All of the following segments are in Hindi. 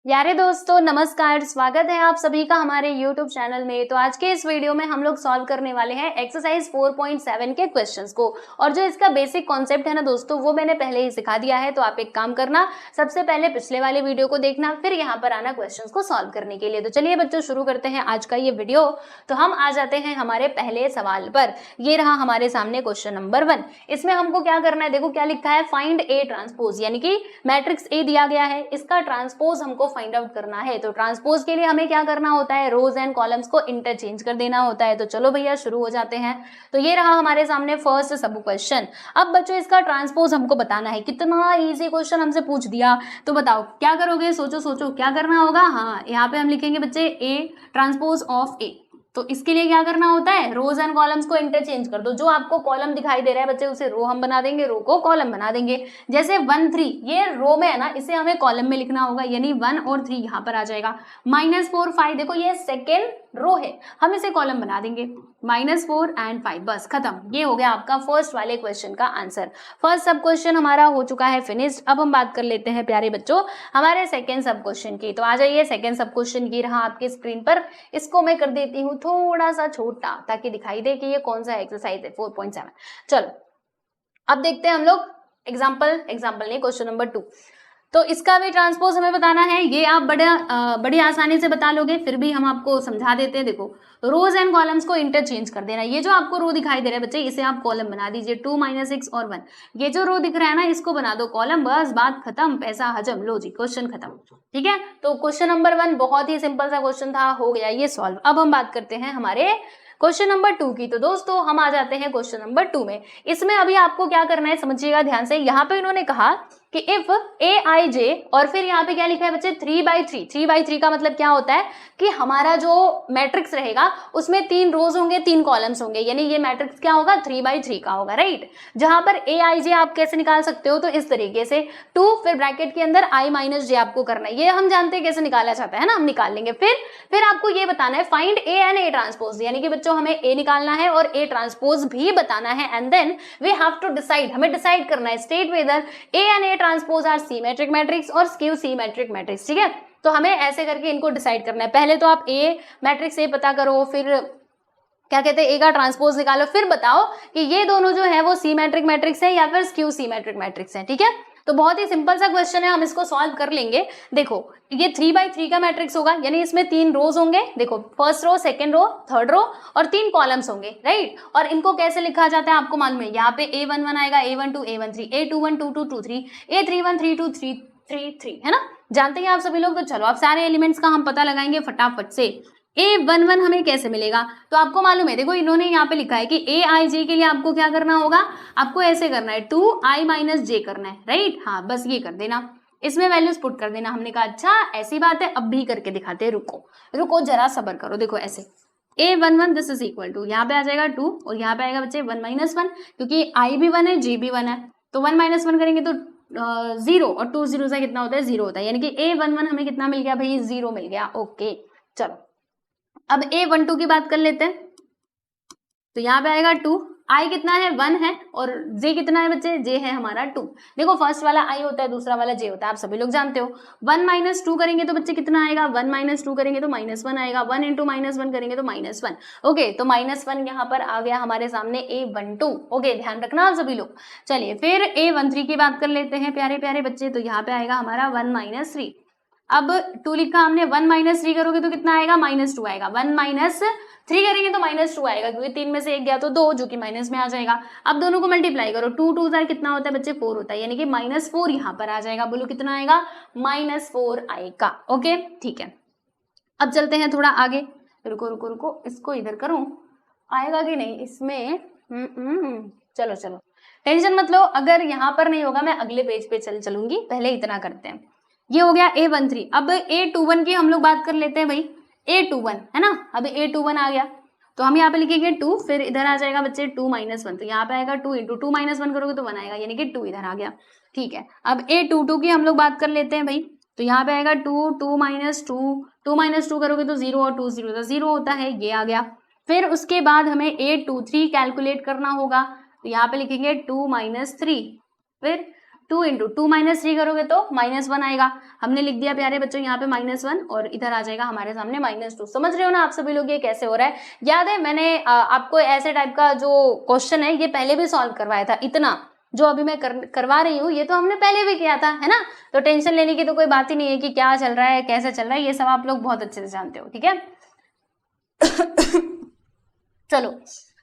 प्यारे दोस्तों नमस्कार, स्वागत है आप सभी का हमारे YouTube चैनल में। तो आज के इस वीडियो में हम लोग सॉल्व करने वाले हैं एक्सरसाइज 4.7 के क्वेश्चंस को। और जो इसका बेसिक कॉन्सेप्ट है ना दोस्तों, वो मैंने पहले ही सिखा दिया है। तो आप एक काम करना, सबसे पहले पिछले वाले वीडियो को देखना, फिर यहाँ पर आना क्वेश्चंस को सॉल्व करने के लिए। तो चलिए बच्चों शुरू करते हैं आज का ये वीडियो। तो हम आ जाते हैं हमारे पहले सवाल पर। ये रहा हमारे सामने क्वेश्चन नंबर 1। इसमें हमको क्या करना है, देखो क्या लिखा है, फाइंड ए ट्रांसपोज, यानी कि मैट्रिक्स ए दिया गया है, इसका ट्रांसपोज हमको फाइंड आउट करना है। तो ट्रांसपोज के लिए हमें क्या करना होता है, रोज एंड कॉलम्स को इंटरचेंज कर देना होता है। तो चलो भैया शुरू हो जाते हैं। तो ये रहा हमारे सामने फर्स्ट सब क्वेश्चन। अब बच्चों इसका ट्रांसपोज हमको बताना है। कितना इजी क्वेश्चन हमसे पूछ दिया, तो बताओ क्या करोगे, सोचो सोचो क्या करना होगा। हाँ, यहाँ पे हम लिखेंगे बच्चे ए ट्रांसपोज ऑफ ए। तो इसके लिए क्या करना होता है, रोज एंड कॉलम्स को इंटरचेंज कर दो। जो आपको कॉलम दिखाई दे रहा है बच्चे, उसे रो हम बना देंगे, रो को कॉलम बना देंगे। जैसे 1 3 ये रो में है ना, इसे हमें कॉलम में लिखना होगा, यानी 1 और 3 यहाँ पर आ जाएगा। -4 5 देखो ये सेकेंड रो है, हम इसे कॉलम बना देंगे। -4 एंड 5, बस खत्म। ये हो गया आपका फर्स्ट वाले क्वेश्चन का आंसर। फर्स्ट सब क्वेश्चन हमारा हो चुका है फिनिश्ड। अब हम बात कर लेते हैं प्यारे बच्चों हमारे सेकेंड सब क्वेश्चन की। तो आ जाइए, सेकेंड सब क्वेश्चन ये रहा आपकी स्क्रीन पर। इसको मैं कर देती हूँ थोड़ा सा छोटा, ताकि दिखाई दे कि ये कौन सा एक्सरसाइज है 4.7। चलो अब देखते हैं हम लोग एग्जाम्पल नहीं, क्वेश्चन नंबर 2। तो इसका भी ट्रांसपोज हमें बताना है। ये आप बड़ी आसानी से बता लोगे, फिर भी हम आपको समझा देते हैं। देखो रोज एंड कॉलम्स को इंटरचेंज कर देना। ये जो आपको रो दिखाई दे रहा है बच्चे, इसे आप कॉलम बना दीजिए। 2 -6 और 1, ये जो रो दिख रहा है ना, इसको बना दो कॉलम। बस बात खत्म, पैसा हजम, लो जी क्वेश्चन खत्म। ठीक है, तो क्वेश्चन नंबर 1 बहुत ही सिंपल सा क्वेश्चन था, हो गया ये सॉल्व। अब हम बात करते हैं हमारे क्वेश्चन नंबर 2 की। तो दोस्तों हम आ जाते हैं क्वेश्चन नंबर 2 में। इसमें अभी आपको क्या करना है, समझिएगा ध्यान से। यहाँ पे इन्होंने कहा कि इफ aij, और फिर यहाँ पे क्या लिखा है बच्चे, 3/3। 3/3 का मतलब क्या होता है कि हमारा जो मैट्रिक्स रहेगा उसमें 3 रोज होंगे, 3 कॉलम्स होंगे, यानी ये मैट्रिक्स क्या होगा, 3/3 का होगा, राइट। जहां पर aij आप कैसे निकाल सकते हो, तो इस तरीके से 2 फिर ब्रैकेट के अंदर i - j आपको करना है। ये हम जानते हैं कैसे निकाला जाता है ना, हम निकाल लेंगे। फिर आपको ये बताना है find A and A transpose, यानी कि बच्चों हमें ए निकालना है और ए ट्रांसपोज भी बताना है। And then we have to decide, हमें डिसाइड करना है state whether A and A transpose are symmetric matrix और स्क्यू सिमेट्रिक मैट्रिक्स। ठीक है, तो हमें ऐसे करके इनको डिसाइड करना है। पहले तो आप ए मैट्रिक्स ए पता करो, फिर क्या कहते हैं ए का ट्रांसपोज निकालो, फिर बताओ कि ये दोनों जो है वो सिमेट्रिक मैट्रिक्स है या फिर स्क्यू सिमेट्रिक मैट्रिक्स है। ठीक है, तो बहुत ही सिंपल सा क्वेश्चन है, हम इसको सॉल्व कर लेंगे। देखो ये 3/3 का मैट्रिक्स होगा, यानी इसमें 3 रोज होंगे। देखो first row, second row, third row और 3 कॉलम्स होंगे, राइट। और इनको कैसे लिखा जाता है आपको मालूम है, यहाँ पे A11 आएगा, A12 A13, A21 22 23, A31 32 333, है ना, जानते हैं आप सभी लोग। तो चलो अब सारे एलिमेंट्स का हम पता लगाएंगे फटाफट से। A11 हमें कैसे मिलेगा, तो आपको मालूम है, देखो इन्होंने यहाँ पे लिखा है कि aij के लिए आपको क्या करना होगा, आपको ऐसे करना है 2i - j करना है, राइट। हाँ बस ये कर देना, इसमें वैल्यूज पुट कर देना। हमने कहा अच्छा ऐसी बात है, अब भी करके दिखाते हैं, रुको जरा सबर करो। देखो ऐसे A11 this is equal to, यहाँ पे आ जाएगा 2 और यहाँ पे आएगा बच्चे 1 - 1, क्योंकि i भी 1 है, j भी 1 है। तो 1 - 1 करेंगे तो 0 और 2 0 से कितना होता है, 0 होता है, यानी कि A11 हमें कितना मिल गया भाई, 0 मिल गया। ओके चलो अब A12 की बात कर लेते हैं। तो यहाँ पे आएगा 2, i कितना है 1 है, और j कितना है बच्चे, j है हमारा 2। देखो फर्स्ट वाला i होता है, दूसरा वाला j होता है, आप सभी लोग जानते हो। 1 - 2 करेंगे तो बच्चे कितना आएगा, 1 - 2 करेंगे तो -1 आएगा, 1 × -1 करेंगे तो -1। ओके, तो -1 यहाँ पर आ गया हमारे सामने A12। ओके, ध्यान रखना आप सभी लोग। चलिए फिर A13 की बात कर लेते हैं प्यारे प्यारे बच्चे। तो यहाँ पे आएगा हमारा 1 - 3। अब 2 लिखा हमने, 1 - 3 करोगे तो कितना आएगा, -2 आएगा। 1 - 3 करेंगे तो -2 आएगा, क्योंकि 3 में से 1 गया तो 2, जो कि माइनस में आ जाएगा। अब दोनों को मल्टीप्लाई करो, 2 2 जार कितना होता है बच्चे, 4 होता है, यानी कि -4 यहाँ पर आ जाएगा। बोलो कितना आएगा, -4 आएगा। ओके ठीक है, अब चलते हैं थोड़ा आगे। रुको इसको इधर करूं, आएगा कि नहीं इसमें। चलो टेंशन मत लो, अगर यहाँ पर नहीं होगा मैं अगले पेज पे चलूंगी, पहले इतना करते हैं। ये हो गया A13। अब A21 की हम लोग बात कर लेते हैं भाई। A21 है ना, अब A21 आ गया तो हम यहाँ पे लिखेंगे 2, फिर इधर आ जाएगा बच्चे 2 - 1, तो यहाँ पे आएगा 2 × 2 - 1 करोगे तो 1 आएगा, यानी कि 2 इधर आ गया। ठीक है, अब A22 की हम लोग बात कर लेते हैं भाई। तो यहाँ पे आएगा 2 2 - 2, 2 - 2 करोगे तो 0 और 2 0 तो 0 होता है, ये आ गया। फिर उसके बाद हमें A23 कैलकुलेट करना होगा, तो यहाँ पे लिखेंगे 2 - 3, फिर 2 इंटू 2 माइनस 3 करोगे तो -1 आएगा। हमने लिख दिया प्यारे बच्चों यहाँ पे -1 और इधर आ जाएगा हमारे सामने -2। समझ रहे हो ना आप सभी लोग ये कैसे हो रहा है? याद है मैंने आपको ऐसे टाइप का जो क्वेश्चन है ये पहले भी सॉल्व करवाया था। इतना जो अभी मैं करवा रही हूँ ये तो हमने पहले भी किया था, है ना? तो टेंशन लेने की तो कोई बात ही नहीं है कि क्या चल रहा है, कैसे चल रहा है, ये सब आप लोग बहुत अच्छे से जानते हो, ठीक है? चलो,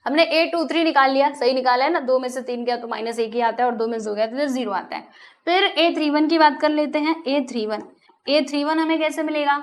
हमने 8 2 3 निकाल लिया, सही निकाला है ना? 2 में से 3 गया तो -1 ही आता है और 2 में से 2 गया तो 0 आता है। फिर A31 की बात कर लेते हैं। A31 हमें कैसे मिलेगा?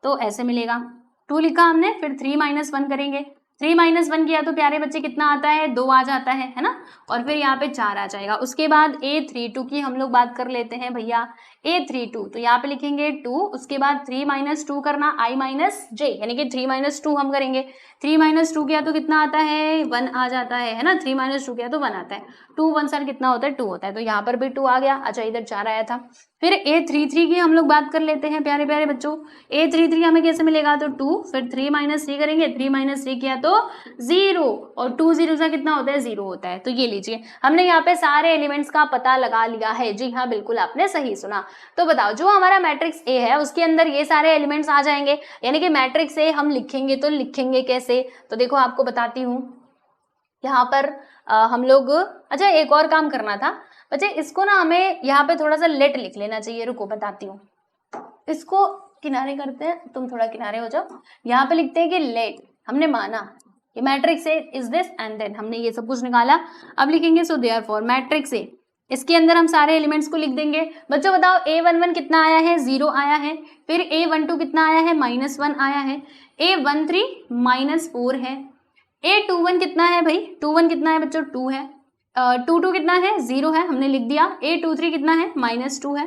तो ऐसे मिलेगा, 2 लिखा हमने, फिर 3 - 1 करेंगे। 3 - 1 किया तो प्यारे बच्चे कितना आता है? 2 आ जाता है ना? और फिर यहाँ पे 4 आ जाएगा। उसके बाद A32 की हम लोग बात कर लेते हैं भैया। A32 तो यहाँ पे लिखेंगे 2, उसके बाद 3 - 2 करना, I - J, यानी कि 3 - 2 हम करेंगे। 3 - 2 किया तो कितना आता है? 1 आ जाता है ना? 3 - 2 किया तो 1 आता है। 2 1 साल कितना होता है? 2 होता है। तो यहाँ पर भी 2 आ गया। अच्छा, इधर 4 आया था। फिर A33 की हम लोग बात कर लेते हैं प्यारे प्यारे बच्चों। A33 हमें कैसे मिलेगा? तो 2, फिर 3 - 3 करेंगे। 3 - 3 किया तो 0, और 2 0 सा कितना होता है? 0 होता है। तो ये लीजिए, हमने यहाँ पे सारे एलिमेंट्स का पता लगा लिया है। जी हाँ, बिल्कुल आपने सही सुना। तो बताओ, जो हमारा मैट्रिक्स ए है उसके अंदर ये सारे एलिमेंट्स आ जाएंगे, यानी कि मैट्रिक्स ए हम लिखेंगे तो लिखेंगे कैसे? तो देखो आपको बताती हूँ। यहाँ पर हम लोग, अच्छा एक और काम करना था बच्चे, इसको ना हमें यहाँ पे थोड़ा सा लेट लिख लेना चाहिए। रुको बताती हूँ, इसको किनारे करते हैं, तुम थोड़ा किनारे हो जाओ। यहाँ पे लिखते हैं कि लेट, हमने माना कि matrix A is this and then हमने ये सब कुछ निकाला। अब लिखेंगे सो देयरफॉर मैट्रिक्स ए, इसके अंदर हम सारे एलिमेंट्स को लिख देंगे। बच्चों बताओ, A11 कितना आया है? 0 आया है। फिर A12 कितना आया है? -1 आया है। A13 -4 है। A21 कितना है भाई? 21 कितना है बच्चों? 2 है। 22 कितना है? 0 है, हमने लिख दिया। A23 कितना है? -2 है।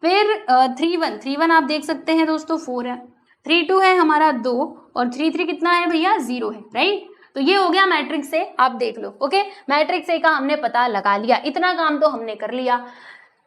फिर 31 आप देख सकते हैं दोस्तों 4 है। 32 है हमारा 2, और 33 कितना है भैया? 0 है, राइट? तो ये हो गया मैट्रिक्स ए, आप देख लो। ओके, मैट्रिक्स ए का हमने पता लगा लिया, इतना काम तो हमने कर लिया।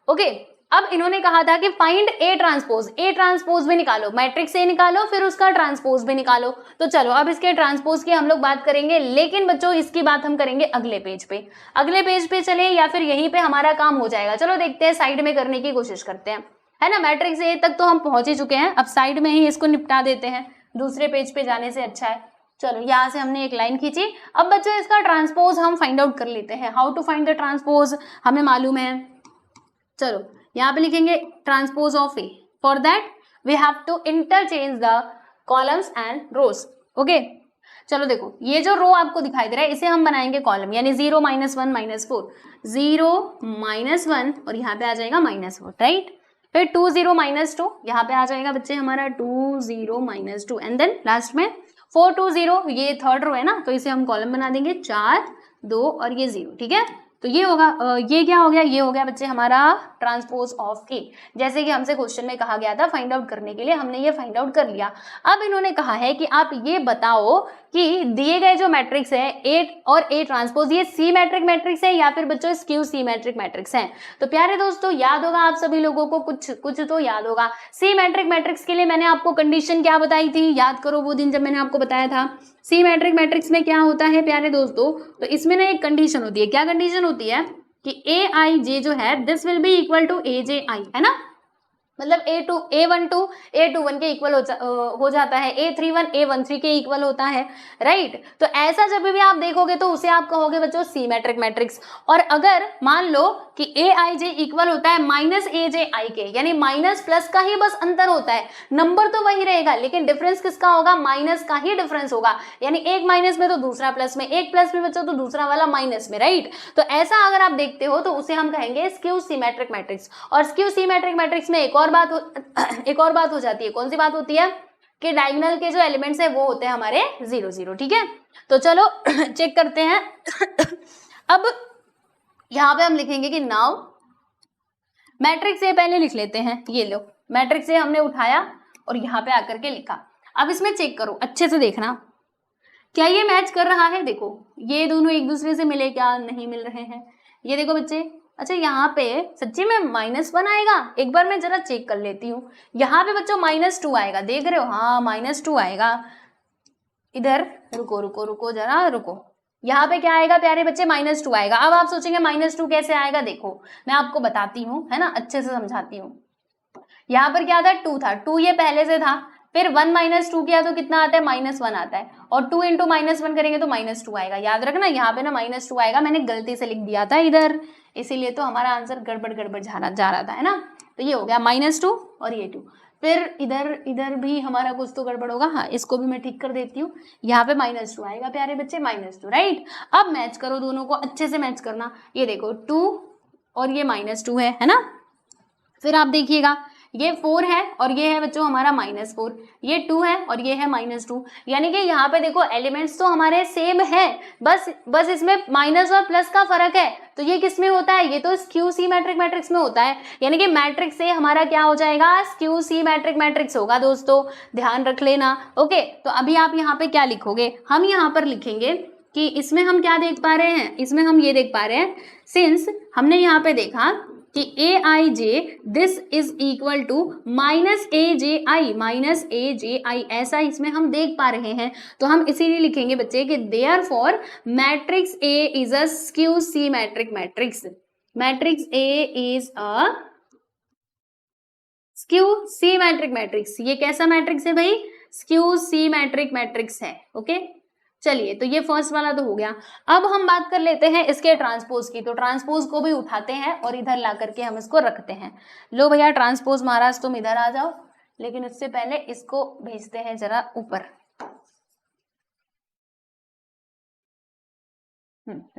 ओके, अब इन्होंने कहा था कि फाइंड ए ट्रांसपोज भी निकालो, मैट्रिक्स ए निकालो, फिर उसका ट्रांसपोज भी निकालो। तो चलो अब इसके ट्रांसपोज की हम लोग बात करेंगे, लेकिन बच्चों इसकी बात हम करेंगे अगले पेज पे। अगले पेज पे चले या फिर यहीं पे हमारा काम हो जाएगा? चलो देखते हैं, साइड में करने की कोशिश करते हैं, है ना? मैट्रिक्स ए तक तो हम पहुंच ही चुके हैं, अब साइड में ही इसको निपटा देते हैं, दूसरे पेज पे जाने से अच्छा है। चलो यहाँ से हमने एक लाइन खींची। अब बच्चों इसका ट्रांसपोज हम फाइंड आउट कर लेते हैं। How to find the transpose हमें मालूम है। चलो यहाँ पे लिखेंगे transpose of A. For that we have to interchange the columns and rows. Okay, चलो देखो, ये जो रो आपको दिखाई दे रहा है इसे हम बनाएंगे कॉलम, यानी 0 - 1 -4, 0 -1 और यहाँ पे आ जाएगा -4, राइट? फिर 2 0 -2, यहाँ पे आ जाएगा बच्चे हमारा 2 0 -2, एंड देन लास्ट में 4 2 0, ये थर्ड रो है ना, तो इसे हम कॉलम बना देंगे 4 2 और ये 0, ठीक है? तो ये होगा, ये क्या हो गया? ये हो गया बच्चे हमारा ट्रांसपोज ऑफ ए। जैसे कि हमसे क्वेश्चन में कहा गया था फाइंड आउट करने के लिए, हमने ये फाइंड आउट कर लिया। अब इन्होंने कहा है कि आप ये बताओ कि दिए गए जो मैट्रिक्स है ए और ए ट्रांसपोज, ये सिमेट्रिक मैट्रिक्स है या फिर बच्चों स्क्यू सिमेट्रिक मैट्रिक्स है? तो प्यारे दोस्तों याद होगा आप सभी लोगों को, कुछ तो याद होगा। सिमेट्रिक मैट्रिक्स के लिए मैंने आपको कंडीशन क्या बताई थी? याद करो वो दिन जब मैंने आपको बताया था। सिमेट्रिक मैट्रिक्स में क्या होता है प्यारे दोस्तों? तो इसमें ना एक कंडीशन होती है। क्या कंडीशन होती है? कि AIJ जो है this will be equal to AJI, है ना? मतलब A12 A21 के इक्वल हो जाता है, A31 A13 के इक्वल होता है, राइट? तो ऐसा जब भी आप देखोगे तो उसे आप कहोगे बच्चों सिमेट्रिक मैट्रिक्स। और अगर मान लो कि AIJ इक्वल होता है -AJI के, यानी माइनस प्लस का ही बस अंतर होता है, नंबर तो वही रहेगा लेकिन डिफरेंस किसका होगा? माइनस का ही डिफरेंस होगा, यानी एक माइनस में तो दूसरा प्लस में, एक प्लस में बच्चों तो दूसरा वाला माइनस में, राइट? तो ऐसा अगर आप देखते हो तो उसे हम कहेंगे स्क्यू सिमेट्रिक मैट्रिक्स। और स्क्यू सिमेट्रिक मैट्रिक्स में एक और बात हो जाती है। कौन सी बात होती है? कि डायगोनल के जो एलिमेंट्स है वो होते हैं हमारे 0 0, ठीक है? तो चलो चेक करते हैं। अब यहां पे हम लिखेंगे कि नाउ मैट्रिक्स ए पहले लिख लेते हैं। ये लो, मैट्रिक्स ए हमने उठाया और यहाँ पे आकर के लिखा। अब इसमें चेक करो, अच्छे से देखना क्या ये मैच कर रहा है। देखो ये दोनों एक दूसरे से मिले क्या? नहीं मिल रहे हैं। ये देखो बच्चे, अच्छा यहाँ पे सच्ची में -1 आएगा? एक बार मैं जरा चेक कर लेती हूँ। यहाँ पे बच्चों -2 आएगा, देख रहे हो? हाँ -2 आएगा। इधर रुको रुको रुको जरा रुको, यहाँ पे क्या आएगा प्यारे बच्चे, -2 आएगा। अब आप सोचेंगे -2 कैसे आएगा, देखो मैं आपको बताती हूँ, है ना, अच्छे से समझाती हूँ। यहाँ पर क्या था, 2 था, 2 ये पहले से था, फिर 1 - 2 किया तो कितना आता है, -1 आता है, और 2 × -1 करेंगे तो -2 आएगा। याद रखना यहाँ पे ना -2 आएगा, मैंने गलती से लिख दिया था इधर, इसीलिए तो हमारा आंसर गड़बड़ गड़बड़ जा रहा था, है ना। तो ये हो गया -2 और ये 2। फिर इधर भी हमारा कुछ तो गड़बड़ होगा, हाँ इसको भी मैं ठीक कर देती हूँ। यहाँ पे -2 आएगा प्यारे बच्चे, -2, राइट। अब मैच करो दोनों को, अच्छे से मैच करना। ये देखो 2 और ये -2 है ना। फिर आप देखिएगा ये 4 है और ये है बच्चों हमारा -4, ये 2 है और ये है -2, यानी कि यहाँ पे देखो एलिमेंट्स तो हमारे सेम है, बस इसमें माइनस और प्लस का फर्क है। तो ये किस में होता है, ये तो स्क्यू सिमेट्रिक मैट्रिक्स में होता है, यानी कि मैट्रिक्स से हमारा क्या हो जाएगा, स्क्यू सिमेट्रिक मैट्रिक्स होगा दोस्तों, ध्यान रख लेना। ओके, तो अभी आप यहाँ पे क्या लिखोगे, हम यहाँ पर लिखेंगे कि इसमें हम क्या देख पा रहे हैं, इसमें हम ये देख पा रहे हैं, सिंस हमने यहाँ पे देखा कि aij this is equal to -aji ऐसा इसमें हम देख पा रहे हैं, तो हम इसीलिए लिखेंगे बच्चे कि therefore matrix A is a skew symmetric matrix, matrix A is a skew symmetric matrix. ये कैसा मैट्रिक्स है भाई, स्क्यू सिमेट्रिक मैट्रिक्स है। ओके, चलिए तो ये फर्स्ट वाला तो हो गया। अब हम बात कर लेते हैं इसके ट्रांसपोज की, तो ट्रांसपोज को भी उठाते हैं और इधर ला करके हम इसको रखते हैं। लो भैया ट्रांसपोज महाराज तुम इधर आ जाओ, लेकिन उससे पहले इसको भेजते हैं जरा ऊपर।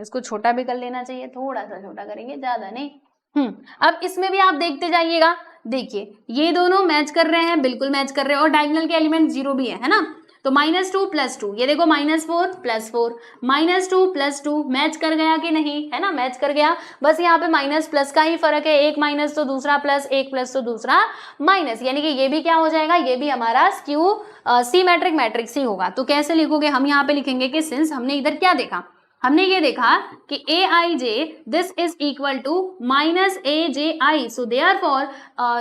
इसको छोटा भी कर लेना चाहिए, थोड़ा सा छोटा करेंगे, ज्यादा नहीं। अब इसमें भी आप देखते जाइएगा, देखिए ये दोनों मैच कर रहे हैं, बिल्कुल मैच कर रहे हैं, और डायगोनल के एलिमेंट 0 भी है ना। तो -2 + 2, ये देखो -4 + 4, -2 + 2 मैच कर गया कि नहीं, है ना, मैच कर गया। बस यहाँ पे माइनस प्लस का ही फर्क है, एक माइनस तो दूसरा प्लस, एक प्लस तो दूसरा माइनस, यानी कि ये भी क्या हो जाएगा, ये भी हमारा स्क्यू सिमेट्रिक मैट्रिक्स ही होगा। तो कैसे लिखोगे, हम यहाँ पे लिखेंगे कि सिंस हमने इधर क्या देखा, हमने ये देखा कि aij this is equal to -aji, so therefore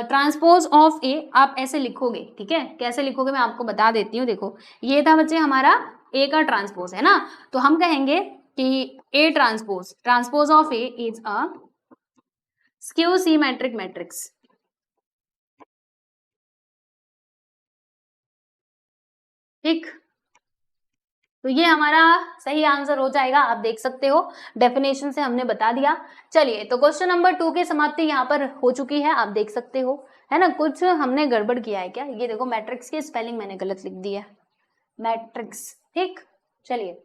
transpose of a, आप ऐसे लिखोगे, ठीक है। कैसे लिखोगे मैं आपको बता देती हूँ। देखो ये था बच्चे हमारा a का ट्रांसपोज, है ना, तो हम कहेंगे कि a transpose of a is a skew symmetric matrix. ठीक, तो ये हमारा सही आंसर हो जाएगा, आप देख सकते हो डेफिनेशन से हमने बता दिया। चलिए तो क्वेश्चन नंबर 2 की समाप्ति यहाँ पर हो चुकी है, आप देख सकते हो, है ना। कुछ हमने गड़बड़ किया है क्या, ये देखो मैट्रिक्स की स्पेलिंग मैंने गलत लिख दी है, मैट्रिक्स। ठीक, चलिए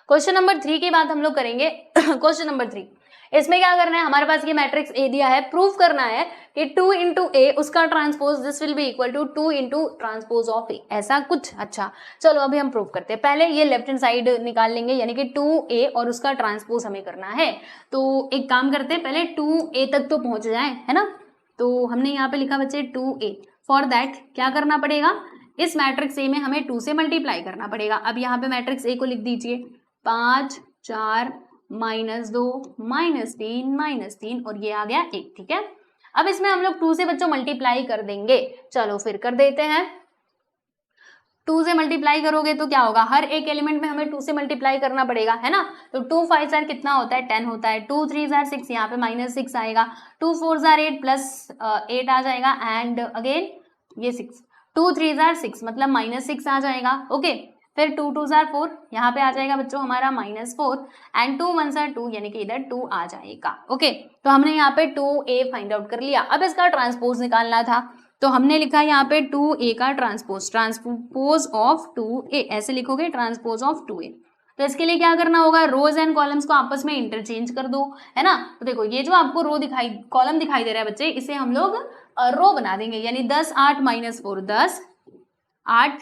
क्वेश्चन नंबर 3 की बात हम लोग करेंगे। क्वेश्चन नंबर 3, इसमें क्या करना है, हमारे पास ये मैट्रिक्स ए दिया है, प्रूफ करना है कि 2 × a उसका transpose this will be equal to 2 × transpose of A, ऐसा कुछ। अच्छा चलो अभी हम प्रूफ करते हैं, पहले ये लेफ्ट हैंड साइड निकाल लेंगे, यानी कि 2a और उसका ट्रांसपोज हमें करना है। तो एक काम करते हैं, पहले 2a तक तो पहुंच जाए, है ना। तो हमने यहाँ पे लिखा बच्चे 2a, फॉर दैट क्या करना पड़ेगा, इस मैट्रिक्स ए में हमें 2 से मल्टीप्लाई करना पड़ेगा। अब यहाँ पे मैट्रिक्स ए को लिख दीजिए 5 4 -2 -3 -3 और ये आ गया 1, ठीक है। अब इसमें हम लोग 2 से बच्चों मल्टीप्लाई कर देंगे, चलो फिर कर देते हैं। 2 से मल्टीप्लाई करोगे तो क्या होगा, हर एक एलिमेंट में हमें 2 से मल्टीप्लाई करना पड़ेगा, है ना। तो 2 5 जार कितना होता है, 10 होता है, 2 3 जार 6, यहाँ पे -6 आएगा, 2 4 जार 8 +8 आ जाएगा, एंड अगेन ये 6, 2 3 जार 6 मतलब -6 आ जाएगा। ओके, फिर 2 2 जार 4, यहाँ पे आ जाएगा बच्चों हमारा -4, एंड 2 1 जार 2, यानी कि इधर 2 आ जाएगा। ओके, तो हमने यहाँ पे 2a फाइंड आउट कर लिया। अब इसका ट्रांसपोज निकालना था, तो हमने लिखा यहाँ पे 2a का ट्रांसपोज ऑफ 2a, ऐसे लिखोगे ट्रांसपोज ऑफ 2a। तो इसके लिए क्या करना होगा, रोज एंड कॉलम्स को आपस में इंटरचेंज कर दो, है ना। तो देखो ये जो आपको कॉलम दिखाई दे रहा है बच्चे, इसे हम लोग रो बना देंगे, यानी 10 8 -4 10 8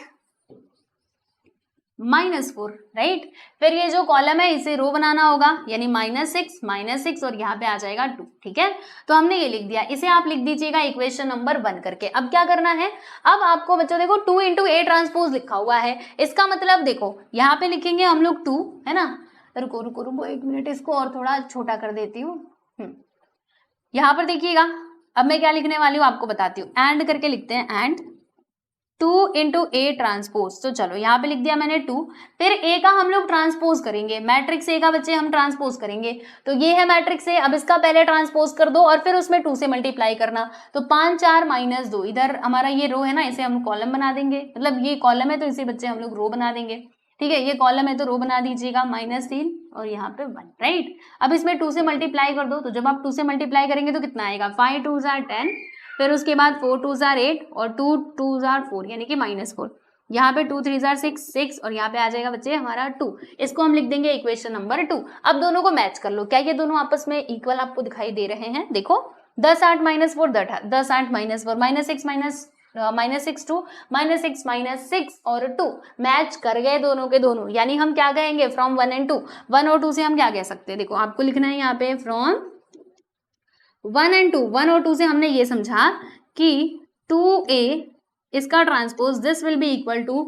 -4, राइट। फिर ये जो कॉलम है इसे रो बनाना होगा, यानी -6 और यहाँ पे आ जाएगा 2, ठीक है। तो हमने ये लिख दिया, इसे आप लिख दीजिएगा इक्वेशन नंबर 1 करके। अब क्या करना है, अब आपको बच्चों देखो 2 × a ट्रांसपोज लिखा हुआ है, इसका मतलब देखो यहाँ पे लिखेंगे हम लोग 2, है ना। रुको रुको रुको 1 मिनट, इसको और थोड़ा छोटा कर देती हूँ। यहाँ पर देखिएगा, अब मैं क्या लिखने वाली हूँ आपको बताती हूँ, एंड करके लिखते हैं, एंड 2 इंटू ए ट्रांसपोज, तो चलो यहाँ पे लिख दिया मैंने 2, फिर ए का हम लोग ट्रांसपोज करेंगे, मैट्रिक्स ए का बच्चे हम ट्रांसपोज करेंगे, तो ये है मैट्रिक्स ए, अब इसका पहले ट्रांसपोज कर दो और फिर उसमें 2 से मल्टीप्लाई करना, तो 5 4 माइनस 2, इधर हमारा ये रो है ना, इसे हम कॉलम बना देंगे, मतलब ये कॉलम है तो इसे बच्चे हम लोग रो बना देंगे, ठीक है, ये कॉलम है तो रो बना दीजिएगा, -3 और यहाँ पे 1, राइट। अब इसमें 2 से मल्टीप्लाई कर दो, तो जब आप 2 से मल्टीप्लाई करेंगे तो कितना आएगा, 5 2 10, फिर उसके बाद 4 2 8 और 2 2 4 यानी कि -4, यहाँ पे 2 3 6 और यहाँ पे आ जाएगा बच्चे हमारा 2, इसको हम लिख देंगे इक्वेशन नंबर 2। अब दोनों को मैच कर लो, क्या ये दोनों आपस में इक्वल आपको दिखाई दे रहे हैं, देखो 10 8 -4 10 8 -4 -6 2 -6 -6 और 2 मैच कर गए दोनों के दोनों, यानी हम क्या कहेंगे फ्रॉम 1 and 2, 1 और 2 से हम क्या कह सकते हैं, देखो आपको लिखना है यहाँ पे फ्रॉम 1 and 2, 1 और 2 से हमने ये समझा कि 2a इसका transpose this will be equal to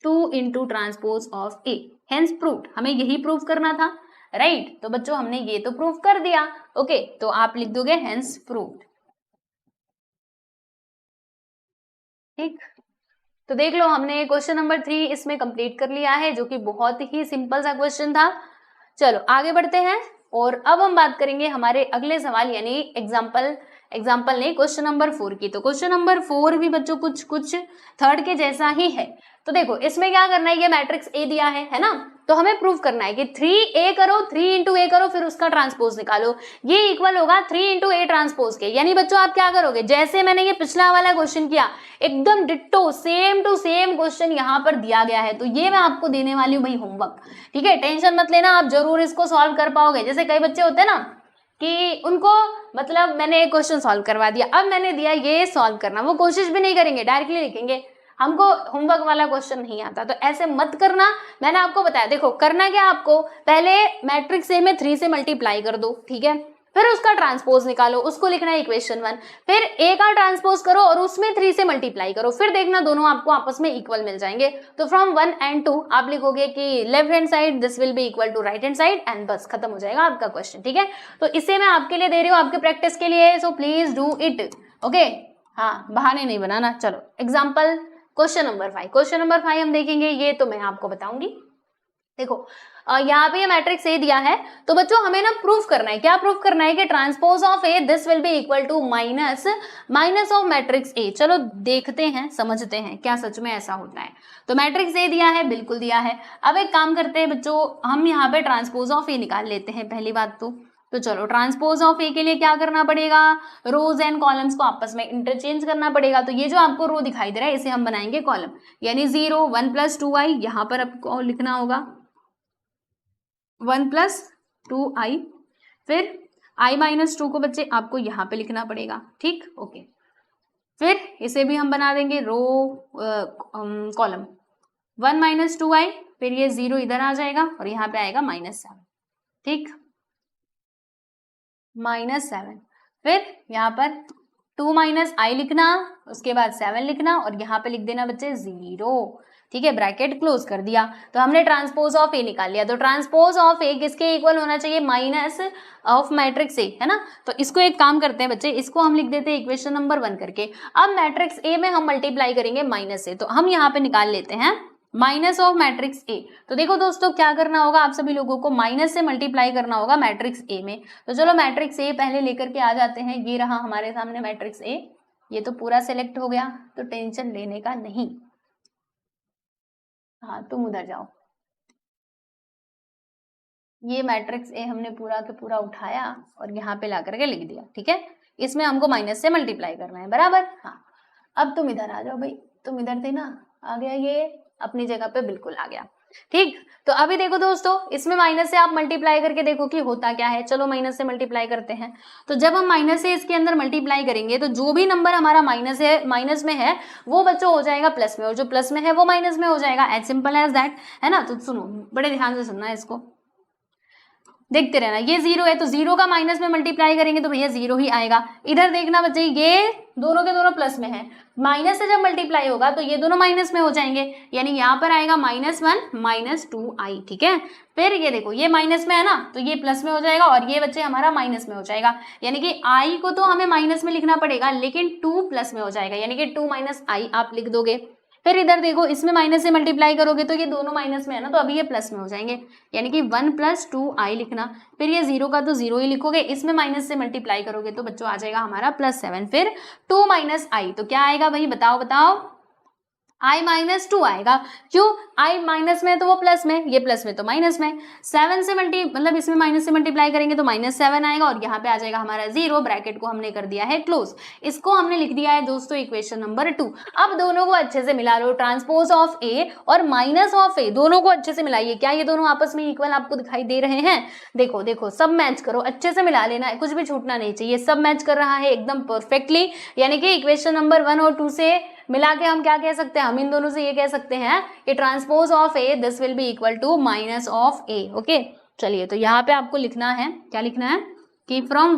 2 into transpose of a, hence proved, हमें यही प्रूव करना था, राइट। तो बच्चों हमने ये तो प्रूव कर दिया, ओके, तो आप लिख दोगे हेंस प्रूव्ड, ठीक। तो देख लो हमने क्वेश्चन नंबर 3 इसमें कंप्लीट कर लिया है, जो कि बहुत ही सिंपल सा क्वेश्चन था। चलो आगे बढ़ते हैं और अब हम बात करेंगे हमारे अगले सवाल यानी एग्जाम्पल नहीं, क्वेश्चन नंबर 4 की। तो क्वेश्चन नंबर 4 भी बच्चों कुछ थर्ड के जैसा ही है। तो देखो इसमें क्या करना है, ये मैट्रिक्स ए दिया है ना, तो हमें प्रूव करना है कि 3a करो, 3 इंटू ए करो, फिर उसका ट्रांसपोज निकालो, ये इक्वल होगा 3 इंटू ए ट्रांसपोज के। यानी बच्चों आप क्या करोगे, जैसे मैंने ये पिछला वाला क्वेश्चन किया एकदम ditto same to same question यहाँ पर दिया गया है, तो ये मैं आपको देने वाली हूँ भाई होमवर्क, ठीक है, टेंशन मत लेना, आप जरूर इसको सॉल्व कर पाओगे। जैसे कई बच्चे होते हैं ना कि उनको मतलब मैंने एक क्वेश्चन सॉल्व करवा दिया, अब मैंने दिया ये सॉल्व करना, वो कोशिश भी नहीं करेंगे, डायरेक्टली लिखेंगे हमको होमवर्क वाला क्वेश्चन नहीं आता, तो ऐसे मत करना। मैंने आपको बताया, देखो करना क्या, आपको पहले मैट्रिक्स ए में 3 से मल्टीप्लाई कर दो, ठीक है, फिर उसका ट्रांसपोज निकालो, उसको लिखना है इक्वेशन 1, फिर ए का ट्रांसपोज करो और उसमें 3 से मल्टीप्लाई करो, फिर देखना दोनों आपको आपस में इक्वल मिल जाएंगे। तो फ्रॉम 1 and 2 आप लिखोगे कि left hand side this will be equal to right hand side, and बस खत्म हो जाएगा आपका क्वेश्चन, ठीक है। तो इसे मैं आपके लिए दे रही हूँ, आपके प्रैक्टिस के लिए, so please do it, okay. हाँ, बहाने नहीं बनाना। चलो example question number 5, question number 5 हम देखेंगे, ये तो मैं आपको बताऊंगी। देखो यहाँ पे ये मैट्रिक्स ए दिया है, तो बच्चों हमें ना प्रूफ करना है, क्या प्रूफ करना है कि transpose of A this will be equal to minus of matrix A. चलो देखते हैं, समझते हैं क्या सच में ऐसा होता है। तो मैट्रिक्स ए दिया है, बिल्कुल दिया है। अब एक काम करते हैं बच्चों, हम यहाँ पे ट्रांसपोज ऑफ ए निकाल लेते हैं पहली बात तो चलो ट्रांसपोज ऑफ ए के लिए क्या करना पड़ेगा, रोज एंड कॉलम्स को आपस में इंटरचेंज करना पड़ेगा। तो ये जो आपको रो दिखाई दे रहा है इसे हम बनाएंगे कॉलम, यानी 0 1 + 2i, यहाँ पर आपको लिखना होगा 1 + 2i, फिर i - 2 को बच्चे आपको यहाँ पे लिखना पड़ेगा, ठीक, ओके। फिर इसे भी हम बना देंगे रो कॉलम 1 - 2i, फिर ये 0 इधर आ जाएगा और यहाँ पे आएगा -7, ठीक, -7, फिर यहाँ पर 2 - i लिखना, उसके बाद 7 लिखना और यहाँ पे लिख देना बच्चे 0, ठीक है, ब्रैकेट क्लोज कर दिया। तो हमने ट्रांसपोज ऑफ ए निकाल लिया। तो ट्रांसपोज ऑफ ए किसके इक्वल होना चाहिए, माइनस ऑफ मैट्रिक्स ए, है ना। तो इसको एक काम करते हैं बच्चे, इसको हम लिख देते हैं इक्वेशन नंबर 1 करके। अब मैट्रिक्स ए में हम मल्टीप्लाई करेंगे माइनस से, तो हम यहाँ पे निकाल लेते हैं माइनस ऑफ मैट्रिक्स ए। तो देखो दोस्तों क्या करना होगा, आप सभी लोगों को माइनस से मल्टीप्लाई करना होगा मैट्रिक्स ए में। तो चलो मैट्रिक्स ए पहले लेकर के आ जाते हैं, ये रहा हमारे सामने मैट्रिक्स ए, ये तो पूरा सिलेक्ट हो गया, तो टेंशन लेने का नहीं। हाँ तुम उधर जाओ, ये मैट्रिक्स ए हमने पूरा के पूरा उठाया और यहाँ पे ला करके लिख दिया, ठीक है। इसमें हमको माइनस से मल्टीप्लाई करना है, बराबर। हाँ अब तुम इधर आ जाओ भाई, तुम इधर थे ना, आ गया, ये अपनी जगह पे बिल्कुल आ गया, ठीक। तो अभी देखो दोस्तों, इसमें माइनस से आप मल्टीप्लाई करके देखो कि होता क्या है। चलो माइनस से मल्टीप्लाई करते हैं। तो जब हम माइनस से इसके अंदर मल्टीप्लाई करेंगे तो जो भी नंबर हमारा माइनस में है वो बच्चों हो जाएगा प्लस में, और जो प्लस में है वो माइनस में हो जाएगा, एज सिंपल एज दैट, है ना। तो सुनो, बड़े ध्यान से सुनना है इसको, देखते रहना। ये 0 है तो 0 का माइनस में मल्टीप्लाई करेंगे तो भैया 0 ही आएगा। इधर देखना बच्चे, ये दोनों के दोनों प्लस में है, माइनस से जब मल्टीप्लाई होगा तो ये दोनों माइनस में हो जाएंगे, यानी यहाँ पर आएगा -1 - 2i, ठीक है। फिर ये देखो, ये माइनस में है ना, तो ये प्लस में हो जाएगा और ये बच्चे हमारा माइनस में हो जाएगा, यानी कि i को तो हमें माइनस में लिखना पड़ेगा लेकिन 2 प्लस में हो जाएगा, यानी कि 2 - i आप लिख दोगे। फिर इधर देखो, इसमें माइनस से मल्टीप्लाई करोगे तो ये दोनों माइनस में है ना, तो अभी ये प्लस में हो जाएंगे, यानी कि 1 + 2i लिखना। फिर ये 0 का तो 0 ही लिखोगे, इसमें माइनस से मल्टीप्लाई करोगे तो बच्चों आ जाएगा हमारा +7। फिर 2 - i, तो क्या आएगा भाई, बताओ बताओ, i - 2 आएगा। क्यों, i माइनस में है तो वो प्लस में, ये प्लस में तो माइनस में। 7 से मतलब इसमें माइनस से मल्टीप्लाई करेंगे तो -7 आएगा, और यहाँ पे आ जाएगा हमारा 0, ब्रैकेट को हमने कर दिया है क्लोज। इसको हमने लिख दिया है दोस्तों इक्वेशन नंबर 2। अब दोनों को अच्छे से मिला लो, ट्रांसपोज ऑफ ए और माइनस ऑफ ए, दोनों को अच्छे से मिलाइए। क्या ये दोनों आपस में इक्वल आपको दिखाई दे रहे हैं? देखो देखो, सब मैच करो, अच्छे से मिला लेना है, कुछ भी छूटना नहीं चाहिए, सब मैच कर रहा है एकदम परफेक्टली। यानी कि इक्वेशन नंबर 1 और 2 से मिला के हम क्या कह सकते हैं, हम इन दोनों से ये कह सकते हैं कि transpose of A this will be equal to minus of A. Okay, चलिए तो यहाँ पे आपको लिखना है, क्या लिखना है कि फ्रॉम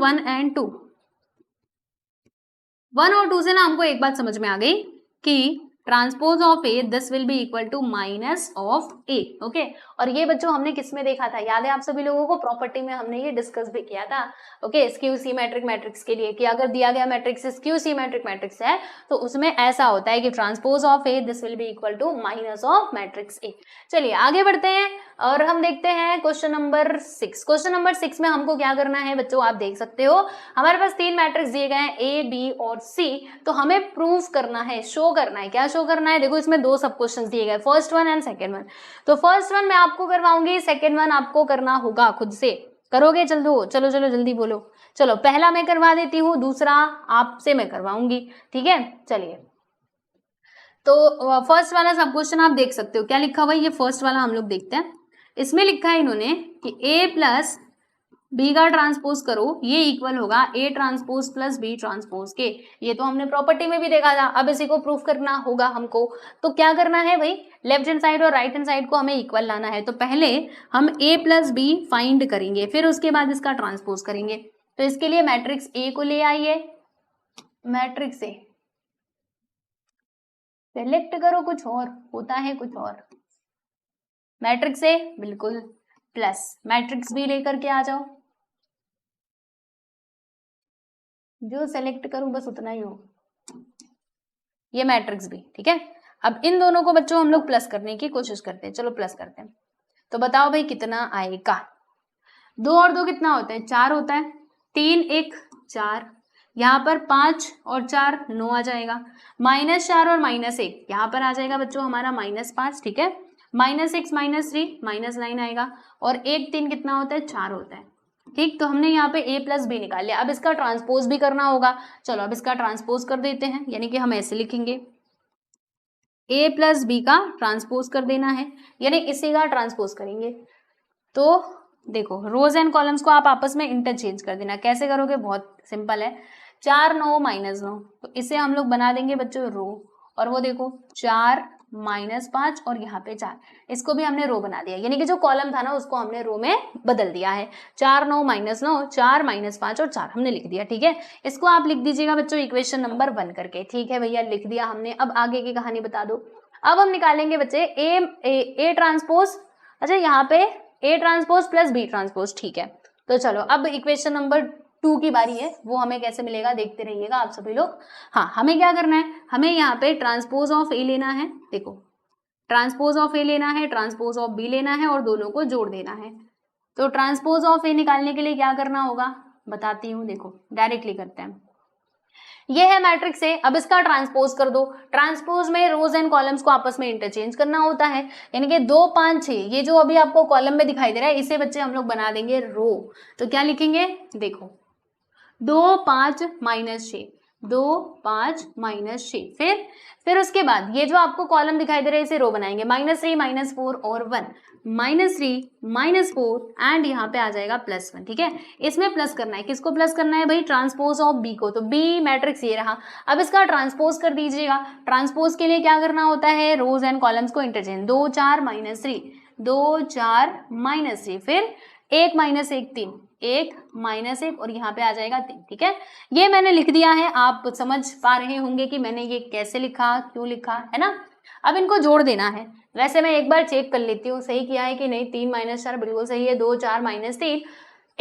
1 और 2 से ना हमको एक बात समझ में आ गई कि transpose of A this will be equal to minus of A. Okay, और ये बच्चों हमने किस में देखा था, याद है आप सभी लोगों को, प्रॉपर्टी में हमने ये डिस्कस भी किया था। ओके, स्क्यू सिमेट्रिक मैट्रिक्स के लिए कि अगर दिया गया मैट्रिक्स स्क्यू सिमेट्रिक मैट्रिक्स है तो उसमें ऐसा होता है कि transpose of A this will be equal to minus of matrix A. चलिए आगे बढ़ते हैं और हम देखते हैं क्वेश्चन नंबर 6। क्वेश्चन नंबर 6 में हमको क्या करना है बच्चों, आप देख सकते हो हमारे पास 3 मैट्रिक्स दिए गए हैं ए, बी और सी। तो हमें प्रूफ करना है, शो करना है। क्या शो करना है? देखो इसमें 2 सब क्वेश्चन दिए गए, first one and second one. तो फर्स्ट वन मैं आपको करवाऊंगी, सेकेंड वन आपको करना होगा खुद से। करोगे? चलो चलो चलो जल्दी बोलो। चलो पहला मैं करवा देती हूँ, दूसरा आपसे मैं करवाऊंगी, ठीक है। चलिए तो फर्स्ट वाला सब क्वेश्चन आप देख सकते हो, क्या लिखा हुआ है, ये फर्स्ट वाला हम लोग देखते हैं। इसमें लिखा है इन्होंने कि ए प्लस बी का ट्रांसपोज करो, ये इक्वल होगा A transpose plus B transpose के। ये तो हमने प्रॉपर्टी में भी देखा था, अब इसी को प्रूफ करना होगा हमको। तो क्या करना है भाई, लेफ्ट हैंड साइड और राइट हैंड साइड को हमें इक्वल लाना है। तो पहले हम ए प्लस बी फाइंड करेंगे, फिर उसके बाद इसका ट्रांसपोज करेंगे। तो इसके लिए मैट्रिक्स ए को ले आइए, मैट्रिक्स ए सेलेक्ट करो, कुछ और होता है कुछ और, मैट्रिक्स ए बिल्कुल, प्लस मैट्रिक्स बी लेकर के आ जाओ, जो सेलेक्ट करूं बस उतना ही हो, ये मैट्रिक्स बी, ठीक है। अब इन दोनों को बच्चों हम लोग प्लस करने की कोशिश करते हैं, चलो प्लस करते हैं। तो बताओ भाई कितना आएगा, 2 और 2 कितना होता है, 4 होता है, 3 1 4, यहाँ पर 5 और 4 9 आ जाएगा, -4 और -1 यहाँ पर आ जाएगा बच्चों हमारा -5, ठीक है। -6 -3 -9 आएगा, और 1 3 कितना होता है, 4 होता है, ठीक। तो हमने यहाँ पे ए प्लस बी निकाल लिया, अब इसका ट्रांसपोज भी करना होगा। चलो अब इसका ट्रांसपोज कर देते हैं, यानी कि हम ऐसे लिखेंगे ए प्लस बी का ट्रांसपोज कर देना है, यानी इसी का ट्रांसपोज करेंगे। तो देखो रोज एंड कॉलम्स को आप आपस में इंटरचेंज कर देना। कैसे करोगे, बहुत सिंपल है, 4 9 -9, तो इसे हम लोग बना देंगे बच्चों रो, और वो देखो 4 -5 और यहाँ पे 4, इसको भी हमने रो बना दिया, यानी कि जो कॉलम था ना उसको हमने रो में बदल दिया है। 4 9 -9, 4 -5 और 4 हमने लिख दिया, ठीक है। इसको आप लिख दीजिएगा बच्चों इक्वेशन नंबर 1 करके, ठीक है भैया, लिख दिया हमने। अब आगे की कहानी बता दो। अब हम निकालेंगे बच्चे ए ट्रांसपोज, अच्छा यहाँ पे A transpose plus B transpose, ठीक है। तो चलो अब इक्वेशन नंबर 2 की बारी है, वो हमें कैसे मिलेगा देखते रहिएगा आप सभी लोग। हाँ, हमें क्या करना है, हमें यहाँ पे ट्रांसपोज ऑफ ए लेना है, देखो ट्रांसपोज ऑफ ए लेना है, ट्रांसपोज ऑफ बी लेना है और दोनों को जोड़ देना है। तो ट्रांसपोज ऑफ ए निकालने के लिए क्या करना होगा बताती हूँ, देखो डायरेक्टली करते हैं। ये है मैट्रिक्स ए, अब इसका ट्रांसपोज कर दो। ट्रांसपोज में रोज एंड कॉलम्स को आपस में इंटरचेंज करना होता है, यानी कि 2 5 6, ये जो अभी आपको कॉलम में दिखाई दे रहा है इसे बच्चे हम लोग बना देंगे रो। तो क्या लिखेंगे, देखो 2 5 -6, 2 5 -6, फिर उसके बाद ये जो आपको कॉलम दिखाई दे रहा है इसे रो बनाएंगे, -3 -4 और 1, -3 -4 एंड यहाँ पे आ जाएगा +1, ठीक है। इसमें प्लस करना है, किसको प्लस करना है भाई, ट्रांसपोज ऑफ बी को। तो बी मैट्रिक्स ये रहा, अब इसका ट्रांसपोज कर दीजिएगा। ट्रांसपोज के लिए क्या करना होता है, रोज एंड कॉलम्स को इंटरचेंज, 2 4 -3, 2 4 -3, फिर 1 -1 3, 1 -1 और यहाँ पे आ जाएगा 3, ठीक है। ये मैंने लिख दिया है, आप समझ पा रहे होंगे कि मैंने ये कैसे लिखा, क्यों लिखा है ना। अब इनको जोड़ देना है, वैसे मैं एक बार चेक कर लेती हूँ सही किया है कि नहीं। 3 - 4 बिल्कुल सही है, 2 4 -3,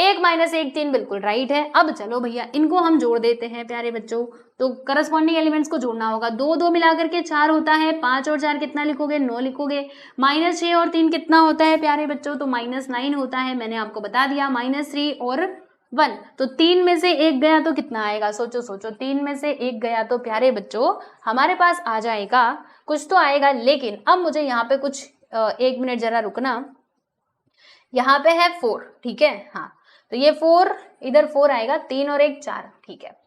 1 माइनस 1 3 बिल्कुल राइट है। अब चलो भैया इनको हम जोड़ देते हैं प्यारे बच्चों, तो करस्पॉन्डिंग एलिमेंट्स को जोड़ना होगा। 2 2 मिलाकर के 4 होता है, 5 और 4 कितना लिखोगे, 9 लिखोगे। -6 और 3 कितना होता है प्यारे बच्चों, तो -9 होता है, मैंने आपको बता दिया। -3 और 1, तो 3 में से 1 गया तो कितना आएगा, सोचो सोचो, 3 में से 1 गया तो प्यारे बच्चों हमारे पास आ जाएगा, कुछ तो आएगा। लेकिन अब मुझे यहाँ पे कुछ 1 मिनट जरा रुकना, यहाँ पे है 4, ठीक है, हाँ, तो ये 4 इधर 4 आएगा, 3 और 1 4, ठीक है।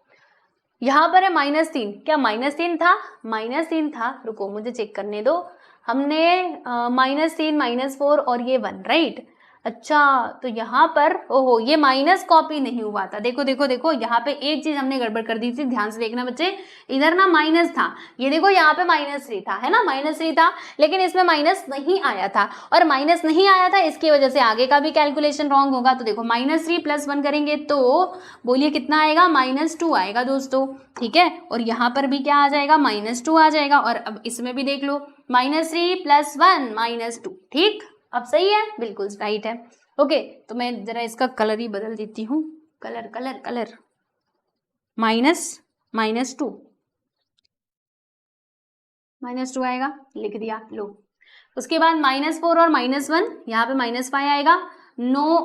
यहाँ पर है -3, क्या -3 था, -3 था, रुको मुझे चेक करने दो, हमने -3 -4 और ये 1, राइट। अच्छा, तो यहाँ पर ओहो ये माइनस कॉपी नहीं हुआ था, देखो देखो देखो, यहाँ पे एक चीज हमने गड़बड़ कर दी थी, ध्यान से देखना बच्चे, इधर ना माइनस था, ये देखो यहाँ पे -3 था, है ना, -3 था, लेकिन इसमें माइनस नहीं आया था, और माइनस नहीं आया था इसकी वजह से आगे का भी कैलकुलेशन रॉन्ग होगा। तो देखो -3 + 1 करेंगे तो बोलिए कितना आएगा, -2 आएगा दोस्तों, ठीक है। और यहाँ पर भी क्या आ जाएगा, -2 आ जाएगा। और अब इसमें भी देख लो, -3 + 1 -2, ठीक, अब सही है, बिल्कुल राइट है। ओके, तो मैं जरा इसका कलर ही बदल देती हूँ, कलर कलर कलर, -2 आएगा, लिख दिया, लो। उसके बाद -4 और -1, यहाँ पे -5 आएगा। 9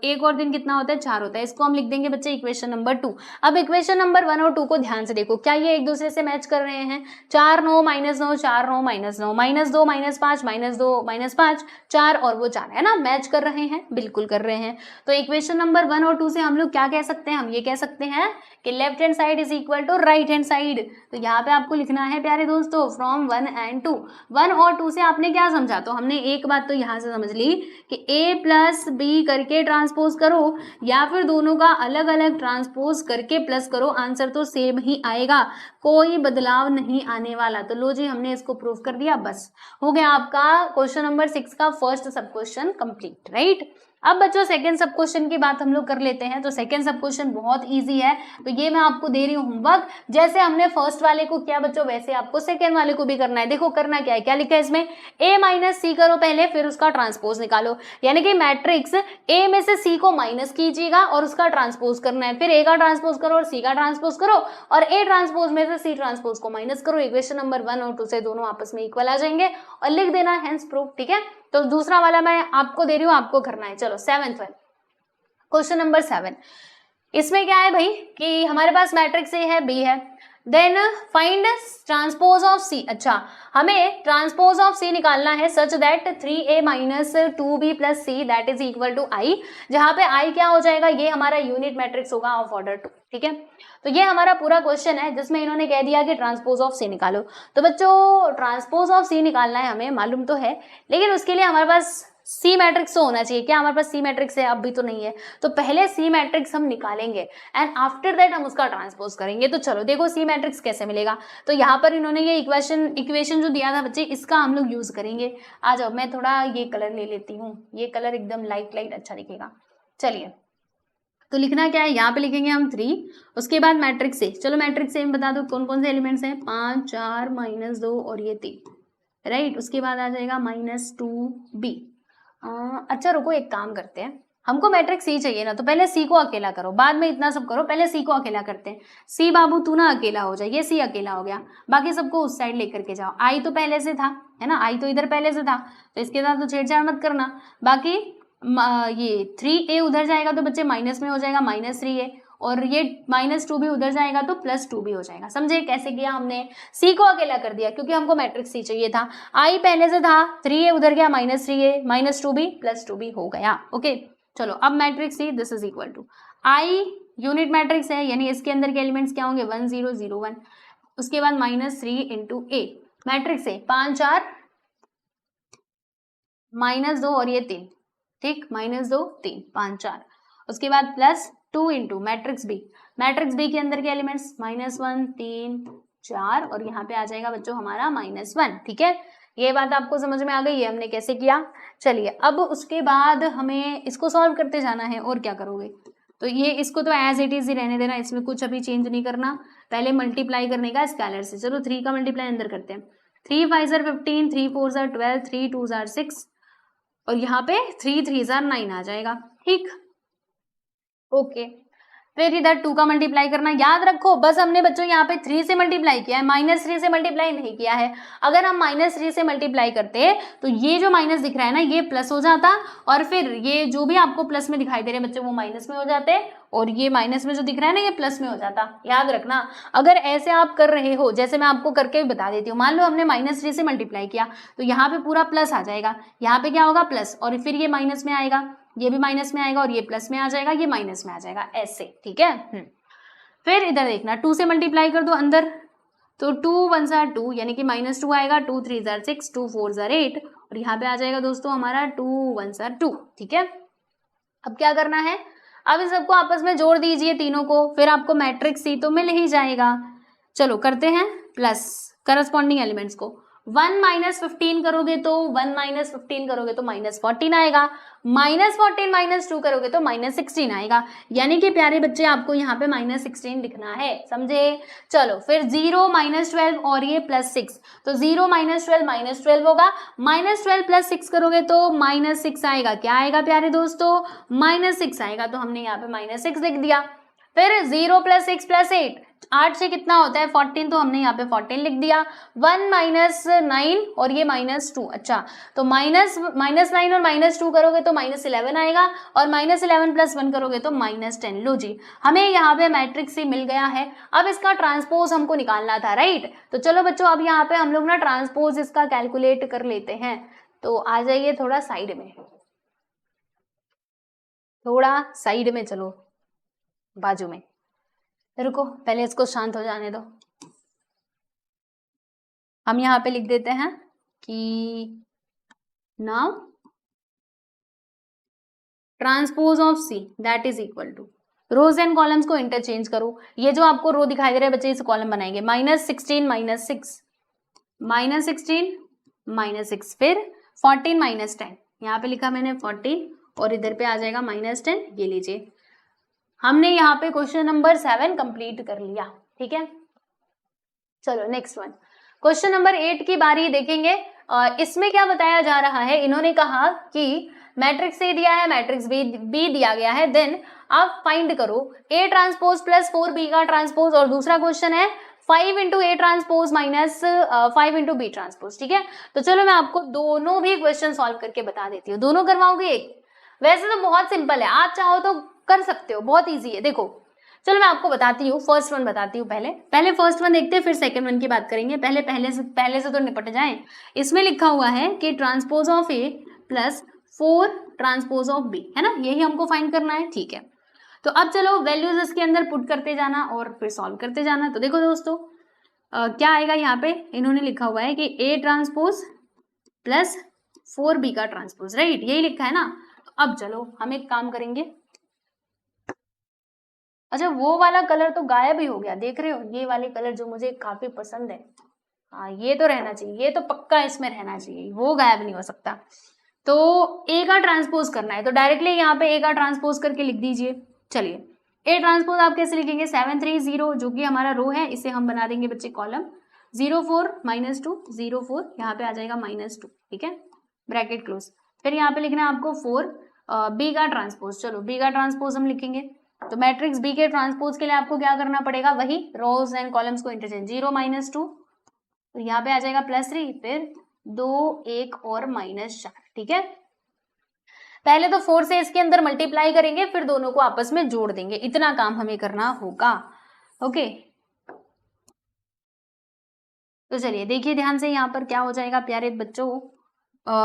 1 और 3 कितना होता है, 4 होता है, इसको हम लिख देंगे बच्चे इक्वेशन नंबर 2। अब इक्वेशन नंबर 1 और 2 को ध्यान से देखो, क्या ये एक दूसरे से मैच कर रहे हैं, 4 9 -9 4 9 -9 -2 -5 -2 -5 4 और वो 4, है ना, मैच कर रहे हैं, बिल्कुल कर रहे हैं। तो इक्वेशन नंबर 1 और 2 से हम लोग क्या कह सकते हैं, हम ये कह सकते हैं कि left hand side is equal to right hand side. तो यहाँ पे आपको लिखना है प्यारे दोस्तों, फ्रॉम 1 and 2। 1 और 2 से आपने क्या समझा, तो हमने एक बात तो यहाँ से समझ ली कि A + B करके ट्रांसपोज करो, या फिर दोनों का अलग अलग ट्रांसपोज करके प्लस करो, आंसर तो सेम ही आएगा, कोई बदलाव नहीं आने वाला। तो लो जी, हमने इसको प्रूव कर दिया, बस हो गया आपका क्वेश्चन नंबर 6 का फर्स्ट सब क्वेश्चन कंप्लीट, राइट। अब बच्चों सेकंड सब क्वेश्चन की बात हम लोग कर लेते हैं। तो सेकंड सब क्वेश्चन बहुत इजी है, तो ये मैं आपको दे रही हूँ होमवर्क, जैसे हमने फर्स्ट वाले को किया बच्चों वैसे आपको सेकंड वाले को भी करना है। देखो करना क्या है, क्या लिखा है इसमें, A - C करो पहले, फिर उसका ट्रांसपोज निकालो, यानी कि मैट्रिक्स A में से C को माइनस कीजिएगा और उसका ट्रांसपोज करना है, फिर A का ट्रांसपोज करो और C का ट्रांसपोज करो, और A ट्रांसपोज में से C ट्रांसपोज को माइनस करो। इक्वेशन नंबर 1 और 2 से दोनों आपस में इक्वल आ जाएंगे, और लिख देना हेंस प्रूफ, ठीक है। तो दूसरा वाला मैं आपको दे रही हूँ, आपको करना है। चलो सेवेंथ वन, क्वेश्चन नंबर 7, इसमें क्या है भाई कि हमारे पास मैट्रिक्स A है, B है, then find transpose of C। अच्छा, हमें ट्रांसपोज ऑफ C निकालना है such that 3A - 2B + C that is equal to I, जहां पे I क्या हो जाएगा, ये हमारा यूनिट मैट्रिक्स होगा ऑफ ऑर्डर 2, ठीक है। तो ये हमारा पूरा क्वेश्चन है जिसमें इन्होंने कह दिया कि ट्रांसपोज ऑफ C निकालो। तो बच्चों ट्रांसपोज ऑफ C निकालना है हमें, मालूम तो है, लेकिन उसके लिए हमारे पास C मैट्रिक्स तो होना चाहिए। क्या हमारे पास C मैट्रिक्स है, अब भी तो नहीं है, तो पहले C मैट्रिक्स हम निकालेंगे एंड आफ्टर दैट हम उसका ट्रांसपोज करेंगे। तो चलो देखो C मैट्रिक्स कैसे मिलेगा। तो यहाँ पर इन्होंने ये इक्वेशन जो दिया था बच्चे, इसका हम लोग यूज करेंगे। आ जाओ, मैं थोड़ा ये कलर ले लेती हूँ, ये कलर एकदम लाइट अच्छा दिखेगा। चलिए, तो लिखना क्या है, यहाँ पे लिखेंगे हम 3, उसके बाद मैट्रिक्स A। चलो मैट्रिक्स A में बता दो कौन कौन से एलिमेंट्स हैं, 5 4 -2 और ये 3, राइट। उसके बाद आ जाएगा -2B। अच्छा रुको, एक काम करते हैं, हमको मैट्रिक्स C चाहिए ना, तो पहले C को अकेला करो, बाद में इतना सब करो, पहले C को अकेला करते हैं। C बाबू तू ना अकेला हो जाए, ये C अकेला हो गया, बाकी सबको उस साइड लेकर के जाओ। I तो पहले से था, है ना, I तो इधर पहले से था, तो इसके साथ तो छेड़छाड़ मत करना। बाकी ये 3A उधर जाएगा तो बच्चे माइनस में हो जाएगा -3A, और ये -2 भी उधर जाएगा तो +2 भी हो जाएगा। समझे कैसे किया हमने, C को अकेला कर दिया क्योंकि हमको मैट्रिक्स C चाहिए था, I पहले से था, 3A उधर गया, -3A -2 भी +2 भी हो गया। ओके, चलो अब matrix C this is equal to I unit matrix है, यानी इसके अंदर के एलिमेंट्स क्या होंगे, 1 0 0 1, उसके बाद -3 × A, मैट्रिक्स है 5 4 -2 और ये 3, ठीक, -2 3 5 4, उसके बाद +2 × मैट्रिक्स B के अंदर के एलिमेंट्स -1 3 4, और यहाँ पे आ जाएगा बच्चों हमारा -1, ठीक है। ये बात आपको समझ में आ गई, ये हमने कैसे किया। चलिए अब उसके बाद हमें इसको सॉल्व करते जाना है, और क्या करोगे, तो ये इसको तो एज इट इज ही रहने देना, इसमें कुछ अभी चेंज नहीं करना, पहले मल्टीप्लाई करने का स्केलर से। चलो 3 का मल्टीप्लाई अंदर करते हैं, 3 5 15, 3 4 12, 3 2 6, और यहाँ पे 3 3 9 आ जाएगा, ठीक। ओके, फिर इधर 2 का मल्टीप्लाई करना, याद रखो बस हमने बच्चों यहाँ पे 3 से मल्टीप्लाई किया है, -3 से मल्टीप्लाई नहीं किया है। अगर हम -3 से मल्टीप्लाई करते तो ये जो माइनस दिख रहा है ना ये प्लस हो जाता, और फिर ये जो भी आपको प्लस में दिखाई दे रहे हैं बच्चों वो माइनस में हो जाते, और ये माइनस में जो दिख रहा है ना ये प्लस में हो जाता। याद रखना, अगर ऐसे आप कर रहे हो, जैसे मैं आपको करके भी बता देती हूँ, मान लो हमने -3 से मल्टीप्लाई किया तो यहाँ पे पूरा प्लस आ जाएगा, यहाँ पे क्या होगा प्लस, और फिर ये माइनस में आएगा, ये भी माइनस में आएगा, और ये प्लस में आ जाएगा, ये माइनस में आ जाएगा, ऐसे, ठीक है। फिर इधर देखना 2 से मल्टीप्लाई कर दो अंदर, तो 2 1 जार 2 यानी कि -2 आएगा, 2 3 जार 6, 2 4 जार 8, और यहाँ पे आ जाएगा दोस्तों हमारा 2 1 जार 2, ठीक है। अब क्या करना है, अब इन सबको आपस में जोड़ दीजिए तीनों को, फिर आपको मैट्रिक्स सी तो मिल ही जाएगा। चलो करते हैं प्लस करस्पॉन्डिंग एलिमेंट्स को, 1 -15 करोगे तो -15 करोगे तो -14 आएगा, -14 -2 करोगे तो -16 आएगा, यानी कि प्यारे बच्चे आपको यहाँ पे -16 लिखना है, समझे। चलो फिर 0 -12 और ये +6, तो 0 -12 -12 होगा, -12 + 6 करोगे तो -6 आएगा, क्या आएगा प्यारे दोस्तों -6 आएगा, तो हमने यहाँ पे -6 लिख दिया। फिर 0 + 6 + 8, 8 से कितना होता है 14, तो हमने यहाँ पे 14 लिख दिया। 1 -9 और ये -2, अच्छा तो -9 और -2 करोगे तो -11 आएगा, और -11 + 1 करोगे तो -10। लो जी, हमें यहाँ पे मैट्रिक्स सी मिल गया है। अब इसका ट्रांसपोज हमको निकालना था, राइट। तो चलो बच्चों अब यहाँ पे हम लोग ना ट्रांसपोज इसका कैलकुलेट कर लेते हैं। तो आ जाइए थोड़ा साइड में, थोड़ा साइड में चलो, बाजू में, रुको पहले इसको शांत हो जाने दो। हम यहाँ पे लिख देते हैं कि now transpose of C that is equal to, rows and columns को इंटरचेंज करो, ये जो आपको रो दिखाई दे रहा है बच्चे इसे कॉलम बनाएंगे, -16 -6 -16 फिर 14 -10, यहाँ पे लिखा मैंने 14 और इधर पे आ जाएगा -10, ये लीजिए हमने यहाँ पे क्वेश्चन नंबर 7 कंप्लीट कर लिया, ठीक है। चलो नेक्स्ट वन, क्वेश्चन नंबर 8 की बारी देखेंगे। इसमें क्या बताया जा रहा है, इन्होंने कहा कि मैट्रिक्स ए दिया है, मैट्रिक्स बी दिया गया है, देन आप फाइंड करो A ट्रांसपोज + 4B का ट्रांसपोज, और दूसरा क्वेश्चन है 5 × A ट्रांसपोज -5 × B ट्रांसपोज, ठीक है। तो चलो मैं आपको दोनों भी क्वेश्चन सॉल्व करके बता देती हूँ, दोनों करवाओगे एक, वैसे तो बहुत सिंपल है, आप चाहो तो कर सकते हो, बहुत ईजी है। देखो चलो मैं आपको बताती हूँ, फर्स्ट वन बताती हूँ, पहले फर्स्ट वन देखते हैं फिर सेकंड वन की बात करेंगे, पहले से तो निपट जाएं। इसमें लिखा हुआ है कि transpose of A + 4 transpose of B, है ना, यही हमको फाइंड करना है, ठीक है। तो अब चलो वैल्यूज इसके अंदर पुट करते जाना और फिर सॉल्व करते जाना। तो देखो दोस्तों क्या आएगा, यहाँ पे इन्होंने लिखा हुआ है कि A ट्रांसपोज + 4B का ट्रांसपोज, राइट, यही लिखा है ना। तो अब चलो हम एक काम करेंगे, अच्छा वो वाला कलर तो गायब ही हो गया, देख रहे हो, ये वाले कलर जो मुझे काफी पसंद है, हाँ ये तो रहना चाहिए, ये तो पक्का इसमें रहना चाहिए, वो गायब नहीं हो सकता। तो ए का ट्रांसपोज करना है, तो डायरेक्टली यहाँ पे ए का ट्रांसपोज करके लिख दीजिए। चलिए ए ट्रांसपोज आप कैसे लिखेंगे, 730 जो कि हमारा रो है, इसे हम बना देंगे बच्चे कॉलम, 04 -2 04, यहाँ पे आ जाएगा -2, ठीक है, ब्रैकेट क्लोज। फिर यहाँ पे लिखना है आपको 4 बी का ट्रांसपोज, चलो बी का ट्रांसपोज हम लिखेंगे। तो मैट्रिक्स बी के ट्रांसपोज के लिए आपको क्या करना पड़ेगा, वही रोज एंड कॉलम्स को इंटरचेंज, 0 -2, तो यहाँ पे आ जाएगा +3, फिर 2 1 और -4, ठीक है। पहले तो 4 से इसके अंदर मल्टीप्लाई करेंगे, फिर दोनों को आपस में जोड़ देंगे, इतना काम हमें करना होगा, ओके। तो चलिए देखिए ध्यान से, यहाँ पर क्या हो जाएगा प्यारे बच्चों,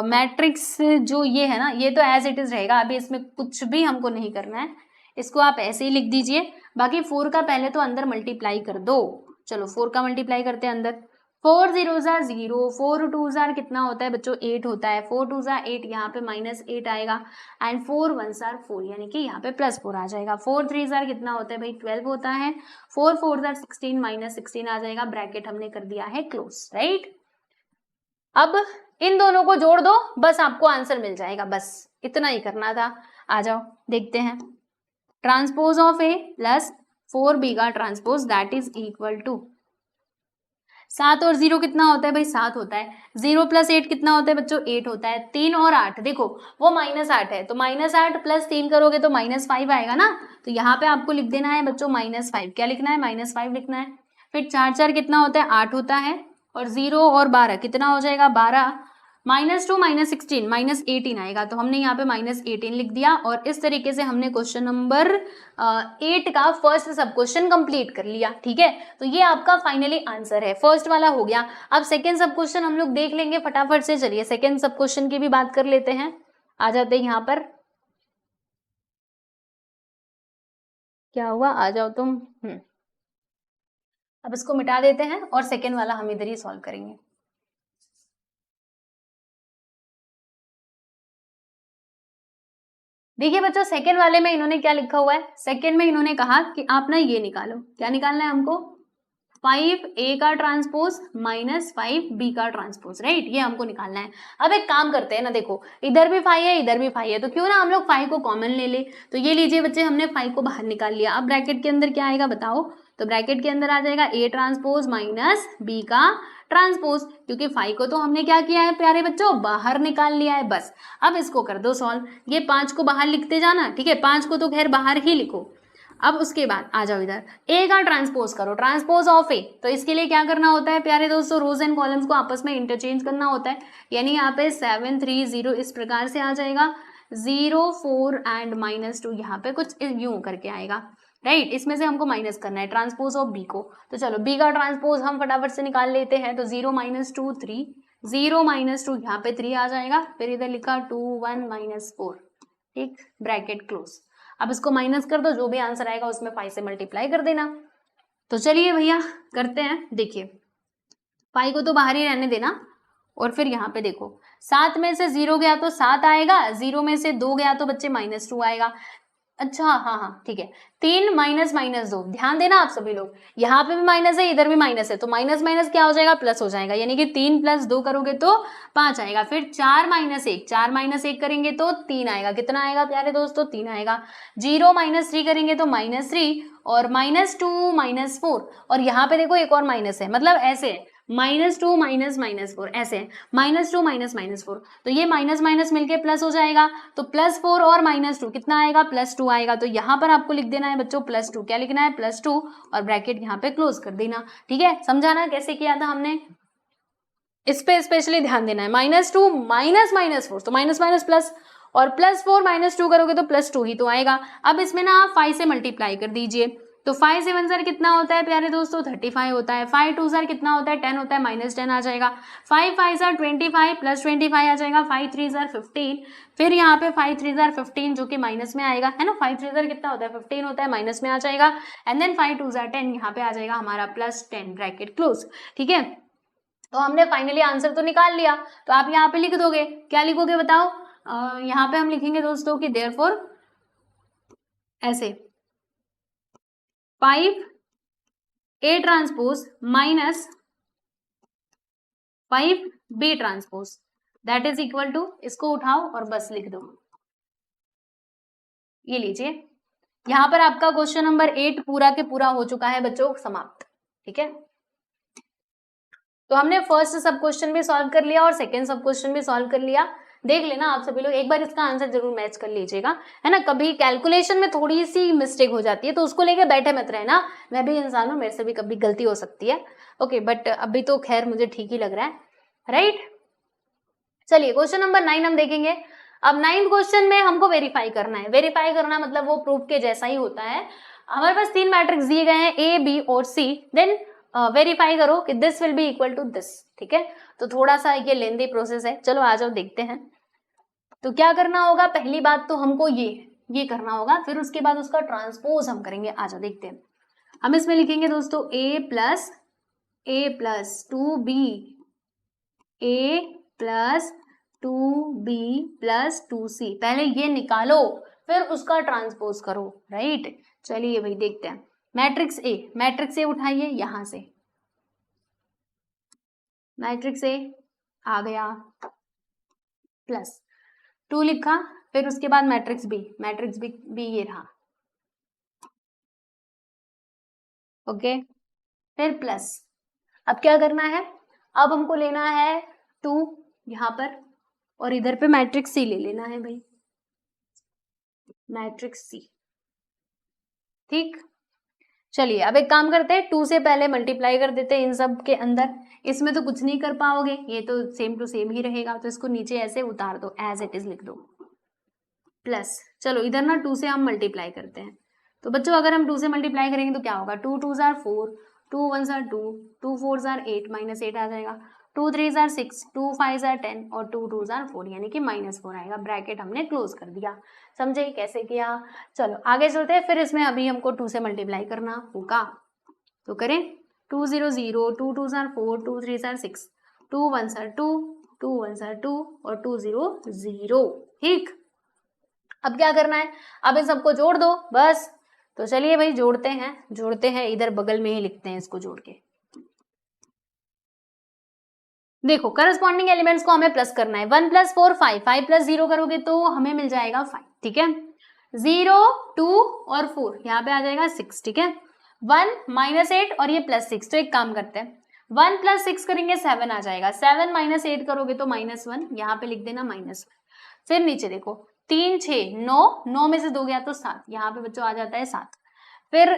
मैट्रिक्स जो ये है ना, ये तो एज इट इज रहेगा, अभी इसमें कुछ भी हमको नहीं करना है, इसको आप ऐसे ही लिख दीजिए। बाकी 4 का पहले तो अंदर मल्टीप्लाई कर दो, चलो 4 का मल्टीप्लाई करते हैं अंदर, 4 0 0, 4 2 कितना होता है बच्चों 8 होता है, 4 2 8, यहाँ पे -8 आएगा, एंड 4 1 4, यानी कि यहाँ पे +4 आ जाएगा। 4 3 कितना होता है भाई 12 होता है, 4 4 16, -16 आ जाएगा, ब्रैकेट हमने कर दिया है क्लोज, राइट। अब इन दोनों को जोड़ दो, बस आपको आंसर मिल जाएगा, बस इतना ही करना था। आ जाओ देखते हैं, ट्रांसपोज ऑफ A + 4B का transpose that is equal to 7 और 0 कितना होता है भाई, 7 होता है। 0 प्लस 8 कितना होता है बच्चों, 8 होता है। 3 और 8 देखो वो -8 है, तो -8 प्लस 3 करोगे तो -5 आएगा ना, तो यहाँ पे आपको लिख देना है बच्चों -5। क्या लिखना है, -5 लिखना है। फिर 4 4 कितना होता है, 8 होता है, और 0 और 12 कितना हो जाएगा, 12। -2 -16 -18 आएगा, तो हमने यहाँ पे -18 लिख दिया। और इस तरीके से हमने क्वेश्चन नंबर 8 का फर्स्ट सब क्वेश्चन कंप्लीट कर लिया। ठीक है, तो ये आपका फाइनली आंसर है, फर्स्ट वाला हो गया। अब सेकेंड सब क्वेश्चन हम लोग देख लेंगे फटाफट से। चलिए सेकेंड सब क्वेश्चन की भी बात कर लेते हैं, आ जाते हैं यहाँ पर। क्या हुआ, आ जाओ तुम। अब इसको मिटा देते हैं और सेकेंड वाला हम इधर ही सॉल्व करेंगे। देखिए बच्चों, सेकेंड वाले में इन्होंने क्या लिखा हुआ है, सेकेंड में इन्होंने कहा कि आप ना ये निकालो, क्या निकालना है हमको, 5a का ट्रांसपोज माइनस 5b का ट्रांसपोज, राइट, ये हमको निकालना है। अब एक काम करते हैं ना, देखो इधर भी 5 है इधर भी 5 है, तो क्यों ना हम लोग 5 को कॉमन ले ले। तो ये लीजिए बच्चे, हमने 5 को बाहर निकाल लिया। अब ब्रैकेट के अंदर क्या आएगा बताओ, तो ब्रैकेट के अंदर आ जाएगा a ट्रांसपोज माइनस b का ट्रांसपोज, क्योंकि 5 को तो हमने क्या किया है प्यारे बच्चों, बाहर निकाल लिया है बस। अब इसको कर दो सॉल्व, ये 5 को बाहर लिखते जाना, ठीक है, 5 को तो खैर बाहर ही लिखो। अब उसके बाद आ जाओ इधर, ए का ट्रांसपोज करो, ट्रांसपोज ऑफ ए, तो इसके लिए क्या करना होता है प्यारे दोस्तों, रोज एंड कॉलम्स को आपस में इंटरचेंज करना होता है। यानी यहाँ पे 7 3 0 इस प्रकार से आ जाएगा, 0 4 एंड -2 यहाँ पे कुछ यूं करके आएगा, राइट। इसमें से हमको माइनस करना है ट्रांसपोज ऑफ बी को, तो चलो बी का ट्रांसपोज हम फटाफट से निकाल लेते हैं। तो 0 -2 3, 0 -2 यहाँ पे 3 आ जाएगा, फिर इधर लिखा 2 1 -4, ठीक, ब्रैकेट क्लोज। अब इसको माइनस कर दो, जो भी आंसर आएगा उसमें 5 से मल्टीप्लाई कर देना। तो चलिए भैया करते हैं, देखिए 5 को तो बाहर ही रहने देना, और फिर यहाँ पे देखो 7 में से 0 गया तो 7 आएगा, 0 में से 2 गया तो बच्चे -2 आएगा। अच्छा हाँ हाँ ठीक है, 3 -2, ध्यान देना आप सभी लोग, यहाँ पे भी माइनस है इधर भी माइनस है, तो माइनस माइनस क्या हो जाएगा, प्लस हो जाएगा, यानी कि 3 + 2 करोगे तो 5 आएगा। फिर 4 -1, 4 -1 करेंगे तो 3 आएगा, कितना आएगा प्यारे दोस्तों, 3 आएगा। 0 -3 करेंगे तो -3, और -2 -4, और यहाँ पे देखो एक और माइनस है, मतलब ऐसे -2 -4 ऐसे, -2 -4, तो ये माइनस माइनस मिलके प्लस हो जाएगा, तो +4 और -2 कितना आएगा, +2 आएगा। तो यहाँ पर आपको लिख देना है बच्चों +2, क्या लिखना है, +2, और ब्रैकेट यहाँ पे क्लोज कर देना। ठीक है, समझाना कैसे किया था हमने, इस पे स्पेशली ध्यान देना है। -2 -4 तो माइनस माइनस प्लस, और +4 -2 करोगे तो +2 ही तो आएगा। अब इसमें ना आप 5 से मल्टीप्लाई कर दीजिए, तो 5 से 1 सर कितना होता है प्यारे दोस्तों, 35 होता है। 5 2 सर कितना होता है, 10 होता है, -10 आ जाएगा। 5 5 सर 25 + 25 आ जाएगा। 5 3 सर 15, फिर यहाँ पे 5 3 सर 15 जो कि माइनस में आएगा, है ना, 5 3 सर कितना होता है, 15 होता है, माइनस में आ जाएगा। एंड देन 5 2 सर 10, यहाँ पे आ जाएगा हमारा +10, ब्रैकेट क्लोज। ठीक है, तो हमने फाइनली आंसर तो निकाल लिया, तो आप यहाँ पे लिख दोगे, क्या लिखोगे बताओ, यहाँ पे हम लिखेंगे दोस्तों कि देयरफॉर ऐसे 5a transpose minus 5b transpose that is equal to, इसको उठाओ और बस लिख दो, ये लीजिए, यहाँ पर आपका क्वेश्चन नंबर 8 पूरा के पूरा हो चुका है बच्चों, समाप्त। ठीक है, तो हमने फर्स्ट सब क्वेश्चन भी सॉल्व कर लिया और सेकंड सब क्वेश्चन भी सॉल्व कर लिया। देख लेना आप सभी लोग, एक बार इसका आंसर जरूर मैच कर लीजिएगा, है ना। कभी कैलकुलेशन में थोड़ी सी मिस्टेक हो जाती है तो उसको लेके बैठे मत रहना, मैं भी इंसान हूँ, मेरे से भी कभी गलती हो सकती है, ओके, बट अभी तो खैर मुझे ठीक ही लग रहा है, राइट। चलिए क्वेश्चन नंबर 9 हम देखेंगे। अब 9th क्वेश्चन में हमको वेरीफाई करना है, वेरीफाई करना मतलब वो प्रूफ के जैसा ही होता है। हमारे पास 3 मैट्रिक्स दिए गए हैं A B और C, देन वेरीफाई करो कि this will be equal to this. ठीक है, तो थोड़ा सा ये लेंदी प्रोसेस है, चलो आ जाओ देखते हैं। तो क्या करना होगा, पहली बात तो हमको ये करना होगा, फिर उसके बाद उसका ट्रांसपोज हम करेंगे। आ जाओ देखते हैं, हम इसमें लिखेंगे दोस्तों a plus 2b, a plus 2b plus 2c, पहले ये निकालो फिर उसका ट्रांसपोज करो, राइट। चलिए भाई देखते हैं, मैट्रिक्स ए उठाइए, यहां से मैट्रिक्स ए आ गया, प्लस 2 लिखा, फिर उसके बाद मैट्रिक्स बी ये रहा, ओके, फिर प्लस अब क्या करना है, अब हमको लेना है 2 यहाँ पर, और इधर पे मैट्रिक्स सी ले लेना है भाई, मैट्रिक्स सी। ठीक, चलिए अब एक काम करते हैं, 2 से पहले मल्टीप्लाई कर देते हैं इन सब के अंदर। इसमें तो कुछ नहीं कर पाओगे, ये तो सेम टू सेम ही रहेगा, तो इसको नीचे ऐसे उतार दो, एज इट इज लिख दो, प्लस। चलो इधर ना 2 से हम मल्टीप्लाई करते हैं, तो बच्चों अगर हम 2 से मल्टीप्लाई करेंगे तो क्या होगा, 2 2 जार 4, 2 1 जार 2, 2 4 जार 8, माइनस 8 आ जाएगा, 2 3 जार 6, 2 5 जार 10 और 2 2 जार 4, यानी कि -4 आएगा। ब्रैकेट हमने क्लोज कर दिया। समझे कैसे किया? चलो आगे चलते हैं, फिर इसमें अभी हमको 2 से मल्टीप्लाई करना होगा, तो करें 2 0 0, 2 2 जार 4, 2 3 जार 6, 2 1 जार 2, 2 1 जार 2 और 2 0 0। ठीक, अब क्या करना है, अब इन सबको जोड़ दो बस। तो चलिए भाई जोड़ते हैं, इधर बगल में ही लिखते हैं इसको जोड़ के। देखो करस्पॉन्डिंग एलिमेंट्स को हमें प्लस करना है, 1 + 4 5, 5 + 0 करोगे तो हमें मिल जाएगा 5। ठीक है, 0 2 और 4 यहाँ पे आ जाएगा 6। ठीक है, 1 -8 और ये +6, तो एक काम करते हैं 1 + 6 करेंगे 7 आ जाएगा, 7 - 8 करोगे तो -1, यहाँ पे लिख देना -1। फिर नीचे देखो 3 6 9, 9 में से 2 गया तो 7, यहाँ पे बच्चों आ जाता है 7। फिर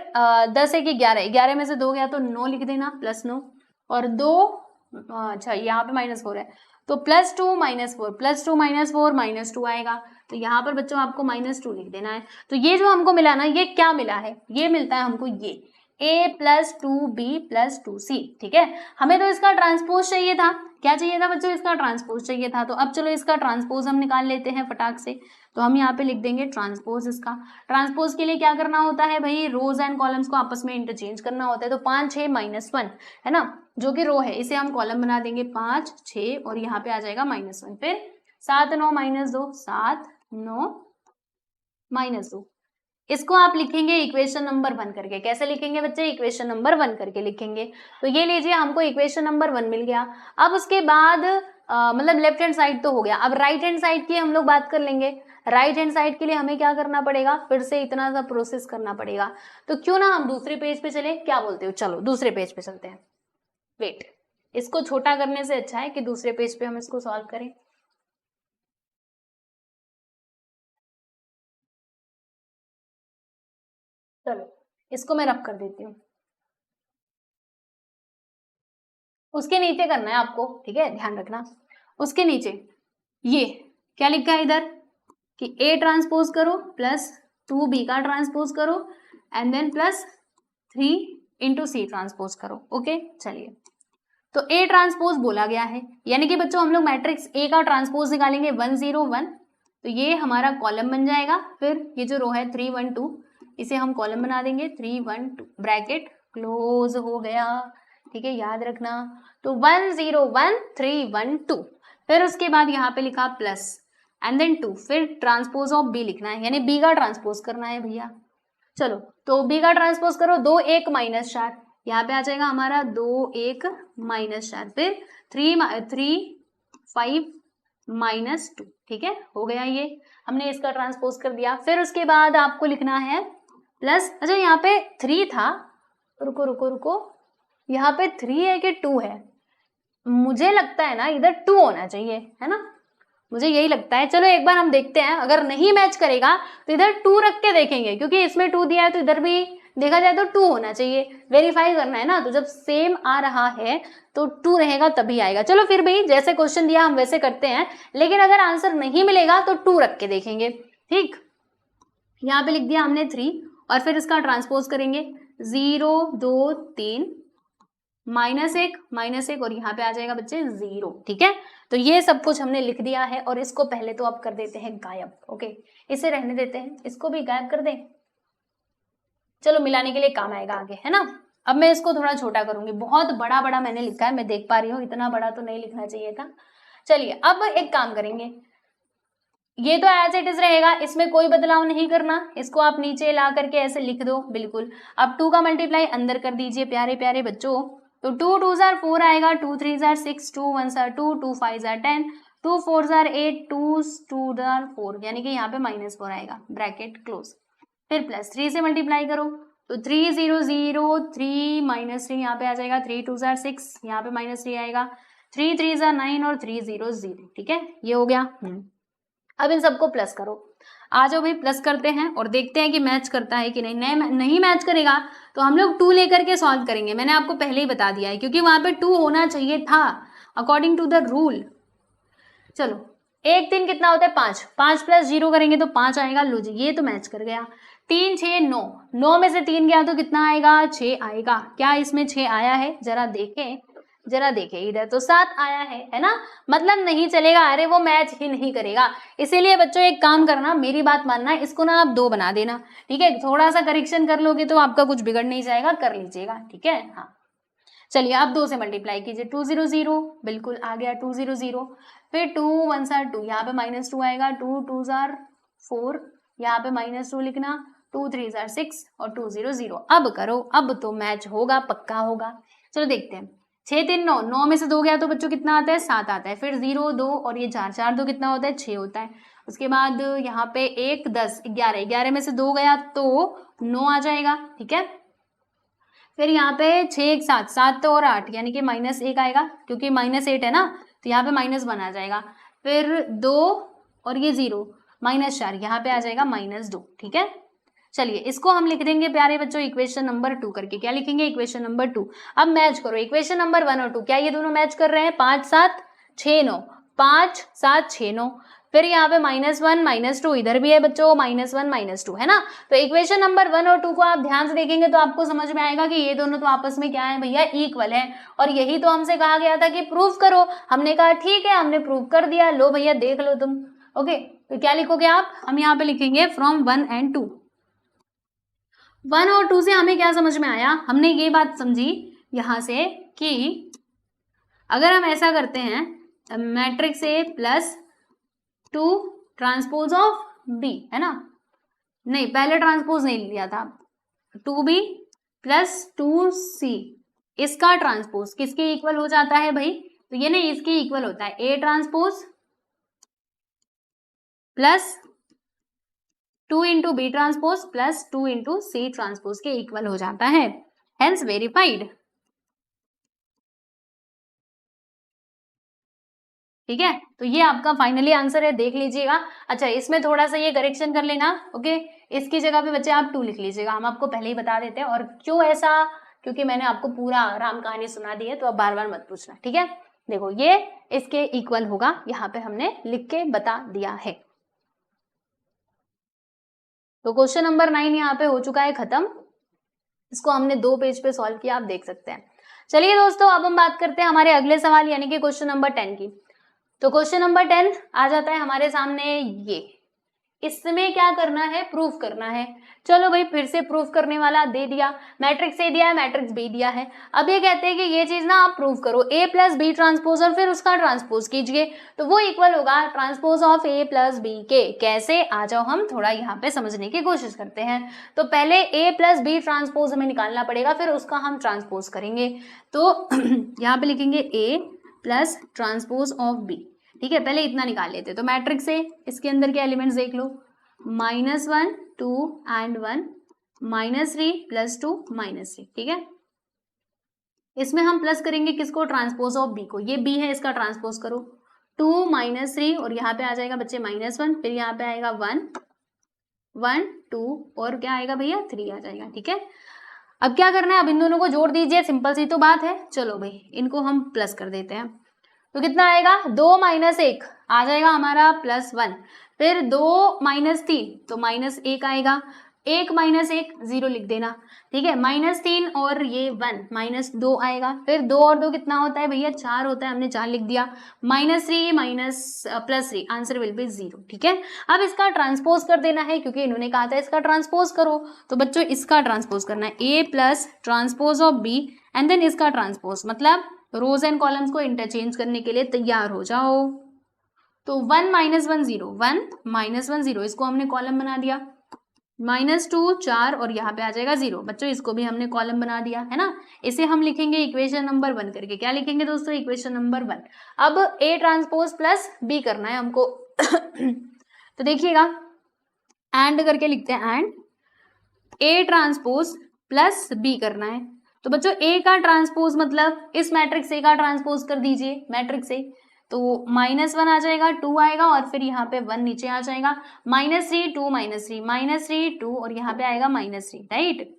10 1 11, 11 में से 2 गया तो 9 लिख देना, +9 और 2, अच्छा यहाँ पे -4 है, तो +2 -4, +2 -4 -2 आएगा, तो यहाँ पर बच्चों आपको -2 लिख देना है। तो ये जो हमको मिला ना, ये क्या मिला है, ये मिलता है हमको ये a + 2b + 2c। ठीक है, हमें तो इसका ट्रांसपोज चाहिए था, क्या चाहिए था बच्चों, इसका ट्रांसपोज चाहिए था। तो अब चलो इसका ट्रांसपोज हम निकाल लेते हैं फटाक से, तो हम यहाँ पे लिख देंगे ट्रांसपोज। इसका ट्रांसपोज के लिए क्या करना होता है भाई, रोज एंड कॉलम्स को आपस में इंटरचेंज करना होता है। तो 5 6 -1 है ना, जो कि रो है, इसे हम कॉलम बना देंगे 5 6 और यहाँ पे आ जाएगा -1। फिर 7 9 -2, 7 9 -2, इसको आप लिखेंगे इक्वेशन नंबर 1 करके। कैसे लिखेंगे बच्चे, इक्वेशन नंबर 1 करके लिखेंगे। तो ये लीजिए हमको इक्वेशन नंबर 1 मिल गया। अब उसके बाद मतलब लेफ्ट हैंड साइड तो हो गया, अब राइट हैंड साइड की हम लोग बात कर लेंगे। राइट हैंड साइड के लिए हमें क्या करना पड़ेगा, फिर से इतना सा प्रोसेस करना पड़ेगा। तो क्यों ना हम दूसरे पेज पे चले, क्या बोलते हो, चलो दूसरे पेज पे चलते हैं। वेट, इसको छोटा करने से अच्छा है कि दूसरे पेज पे हम इसको सॉल्व करें। चलो इसको मैं रब कर देती हूँ, उसके नीचे करना है आपको, ठीक है, ध्यान रखना। उसके नीचे ये क्या लिखा है इधर कि A ट्रांसपोज करो प्लस 2B का ट्रांसपोज करो and then plus 3 × C transpose करो। ओके, चलिए तो A ट्रांसपोज बोला गया है, यानी कि बच्चों हम लोग मैट्रिक्स A का ट्रांसपोज निकालेंगे 1 0 1, तो ये हमारा कॉलम बन जाएगा। फिर ये जो रो है 3 1 2, इसे हम कॉलम बना देंगे 3 1 2, ब्रैकेट क्लोज हो गया। ठीक है, याद रखना। तो 1 0 1 3 1 2, फिर उसके बाद यहाँ पे लिखा प्लस एंड देन 2, फिर ट्रांसपोज ऑफ बी लिखना है, यानी बी का ट्रांसपोज करना है भैया। चलो तो बी का ट्रांसपोज करो, 2 1 -4, यहाँ पे आ जाएगा हमारा 2 1 -4, फिर 3 5 -2। ठीक है, हो गया, ये हमने इसका ट्रांसपोज कर दिया। फिर उसके बाद आपको लिखना है प्लस, अच्छा यहाँ पे 3 था, रुको रुको रुको, यहाँ पे 3 है कि 2 है, मुझे लगता है ना इधर 2 होना चाहिए, है ना, मुझे यही लगता है। चलो एक बार हम देखते हैं, अगर नहीं मैच करेगा तो इधर 2 रख के देखेंगे, क्योंकि इसमें 2 दिया है तो इधर भी देखा जाए तो 2 होना चाहिए, वेरीफाई करना है ना। तो जब सेम आ रहा है तो 2 रहेगा तभी आएगा। चलो फिर भी जैसे क्वेश्चन दिया हम वैसे करते हैं, लेकिन अगर आंसर नहीं मिलेगा तो 2 रख के देखेंगे। ठीक, यहाँ पे लिख दिया हमने 3 और फिर इसका ट्रांसपोज करेंगे 0 2 3 -1 और यहाँ पे आ जाएगा बच्चे 0। ठीक है, तो ये सब कुछ हमने लिख दिया है और इसको पहले तो अब कर देते हैं गायब। ओके, इसे रहने देते हैं, इसको भी गायब कर दें, चलो मिलाने के लिए काम आएगा आगे, है ना। अब मैं इसको थोड़ा छोटा करूंगी, बहुत बड़ा बड़ा मैंने लिखा है, मैं देख पा रही हूँ, इतना बड़ा तो नहीं लिखना चाहिए था। चलिए अब एक काम करेंगे, ये तो एज इट इज रहेगा, इसमें कोई बदलाव नहीं करना, इसको आप नीचे ला करके ऐसे लिख दो बिल्कुल। अब 2 का मल्टीप्लाई अंदर कर दीजिए प्यारे प्यारे बच्चों, तो 2 2 जार 4 आएगा, 2 3 जार 6, 2 1 जार 2, 2 5 जार 10, 2 4 जार 8, 2 जार 4, यानी कि यहाँ पे -4 आएगा, ब्रैकेट क्लोज। फिर प्लस 3 से मल्टीप्लाई करो, तो 3 0 0 3 -3 यहाँ पे आ जाएगा, 3 2 6, यहाँ पे -3 आएगा, 3 3 9 और 3 0 0, ठीक है, ये हो गया। अब इन सबको प्लस करो, आ जाओ भाई प्लस करते हैं और देखते हैं कि मैच करता है कि नहीं। नहीं मैच करेगा तो हम लोग 2 लेकर के सॉल्व करेंगे, मैंने आपको पहले ही बता दिया है, क्योंकि वहां पे 2 होना चाहिए था अकॉर्डिंग टू द रूल। चलो 1 3 कितना होता है 5, 5 प्लस 0 करेंगे तो 5 आएगा, लो जी ये तो मैच कर गया। 3 6 9, 9 में से 3 गया तो कितना आएगा, 6 आएगा। क्या इसमें 6 आया है, जरा देखें इधर, तो 7 आया है ना, मतलब नहीं चलेगा, अरे वो मैच ही नहीं करेगा। इसीलिए बच्चों एक काम करना, मेरी बात मानना, इसको ना आप 2 बना देना, ठीक है, थोड़ा सा करेक्शन कर लोगे तो आपका कुछ बिगड़ नहीं जाएगा, कर लीजिएगा, ठीक है। हाँ चलिए आप 2 से मल्टीप्लाई कीजिए, 2 0 0, बिल्कुल आ गया 2 0 0, फिर 2 1 2, यहाँ पे -2 आएगा, 2 2 4, यहाँ पे -2 लिखना, 2 3 6 और 2 0 0। अब करो, अब तो मैच होगा, पक्का होगा। चलो देखते हैं, 6 3 9, 9 में से 2 गया तो बच्चों कितना आता है, 7 आता है, फिर 0 2 और ये 4 4 2 कितना होता है, 6 होता है। उसके बाद यहाँ पे 1 10 11, 11 में से 2 गया तो 9 आ जाएगा, ठीक है। फिर यहाँ पे 6 1 7, 7 तो और 8 यानी कि -1 आएगा, क्योंकि -8 है ना, तो यहाँ पे -1 आ जाएगा। फिर 2 और ये 0, -4, यहाँ पे आ जाएगा -2, ठीक है। चलिए इसको हम लिख देंगे प्यारे बच्चों इक्वेशन नंबर 2 करके। क्या लिखेंगे, इक्वेशन नंबर 2। अब मैच करो इक्वेशन नंबर 1 और 2, क्या ये दोनों मैच कर रहे हैं, 5 7 6 9, 5 7 6 9। फिर यहाँ पे -1 -2 इधर भी है बच्चों, -1 -2 है ना। तो इक्वेशन नंबर 1 और 2 को आप ध्यान से देखेंगे तो आपको समझ में आएगा कि ये दोनों तो आपस में क्या है भैया, इक्वल है। और यही तो हमसे कहा गया था कि प्रूव करो, हमने कहा ठीक है, हमने प्रूव कर दिया, लो भैया देख लो तुम। ओके तो क्या लिखोगे आप, हम यहाँ पे लिखेंगे फ्रॉम 1 and 2। 1 और 2 से हमें क्या समझ में आया, हमने ये बात समझी यहाँ से कि अगर हम ऐसा करते हैं, matrix A plus 2 transpose of B, है ना, नहीं पहले ट्रांसपोज नहीं लिया था, 2B प्लस 2C, इसका ट्रांसपोज किसके इक्वल हो जाता है भाई, तो ये नहीं इसके इक्वल होता है, A transpose plus 2 into B transpose plus 2 into C transpose के इक्वल हो जाता है, हेंस वेरीफाइड। ठीक है, तो ये आपका फाइनली आंसर है, देख लीजिएगा। अच्छा इसमें थोड़ा सा ये करेक्शन कर लेना, ओके, इसकी जगह पे बच्चे आप 2 लिख लीजिएगा, हम आपको पहले ही बता देते हैं। और क्यों ऐसा, क्योंकि मैंने आपको पूरा राम कहानी सुना दी है, तो अब बार बार मत पूछना, ठीक है। देखो ये इसके इक्वल होगा, यहाँ पे हमने लिख के बता दिया है। तो क्वेश्चन नंबर 9 यहाँ पे हो चुका है खत्म, इसको हमने 2 पेज पे सॉल्व किया, आप देख सकते हैं। चलिए दोस्तों अब हम बात करते हैं हमारे अगले सवाल यानी कि क्वेश्चन नंबर 10 की। तो क्वेश्चन नंबर 10 आ जाता है हमारे सामने, ये इसमें क्या करना है, प्रूफ करना है। चलो भाई फिर से प्रूफ करने वाला दे दिया, मैट्रिक्स ए दिया है, मैट्रिक्स बी दिया है। अब ये कहते हैं कि ये चीज ना आप प्रूफ करो, ए प्लस बी ट्रांसपोज और फिर उसका ट्रांसपोज कीजिए, तो वो इक्वल होगा transpose of A plus B के। कैसे, आ जाओ हम थोड़ा यहाँ पे समझने की कोशिश करते हैं। तो पहले ए प्लस बी ट्रांसपोज हमें निकालना पड़ेगा, फिर उसका हम ट्रांसपोज करेंगे। तो यहाँ पे लिखेंगे A plus transpose of B, ठीक है, पहले इतना निकाल लेते। तो मैट्रिक्स है, इसके अंदर के एलिमेंट्स देख लो, -1 2 and 1 -3 + 2 -3, ठीक है। इसमें हम प्लस करेंगे किसको, ट्रांसपोज ऑफ बी को, ये बी है इसका ट्रांसपोज करो, 2 -3 और यहाँ पे आ जाएगा बच्चे -1, फिर यहाँ पे आएगा 1 1 2 और क्या आएगा भैया 3 आ जाएगा, ठीक है। अब क्या करना है, अब इन दोनों को जोड़ दीजिए, सिंपल सी तो बात है। चलो भाई इनको हम प्लस कर देते हैं, तो कितना आएगा, 2 - 1 आ जाएगा हमारा +1, फिर 2 - 3 तो -1 आएगा, 1 - 1 0 लिख देना, ठीक है, -3 और ये 1 -2 आएगा, फिर 2 और 2 कितना होता है भैया 4 होता है, हमने 4 लिख दिया, -3 +3 आंसर विल बी 0, ठीक है। अब इसका ट्रांसपोज कर देना है, क्योंकि इन्होंने कहा था इसका ट्रांसपोज करो, तो बच्चों इसका ट्रांसपोज करना है, A plus transpose of B and then इसका ट्रांसपोज, मतलब रोज एंड कॉलम्स को इंटरचेंज करने के लिए तैयार हो जाओ। तो 1 - 1 0 1 - 1 0, इसको हमने कॉलम बना दिया, -2 4 और यहाँ पे आ जाएगा 0, बच्चों इसको भी हमने कॉलम बना दिया है ना। इसे हम लिखेंगे इक्वेशन नंबर 1 करके। क्या लिखेंगे दोस्तों, इक्वेशन नंबर 1। अब A ट्रांसपोज प्लस B करना है हमको तो देखिएगा एंड करके लिखते हैं, and A transpose plus B करना है। तो बच्चों ए का ट्रांसपोज मतलब इस मैट्रिक्स ए का ट्रांसपोज कर दीजिए मैट्रिक्स ए, तो -1 आ जाएगा, 2 आएगा और फिर यहाँ पे 1 नीचे आ जाएगा, -3 2 -3 -3 2 और यहाँ पे आएगा -3, राइट।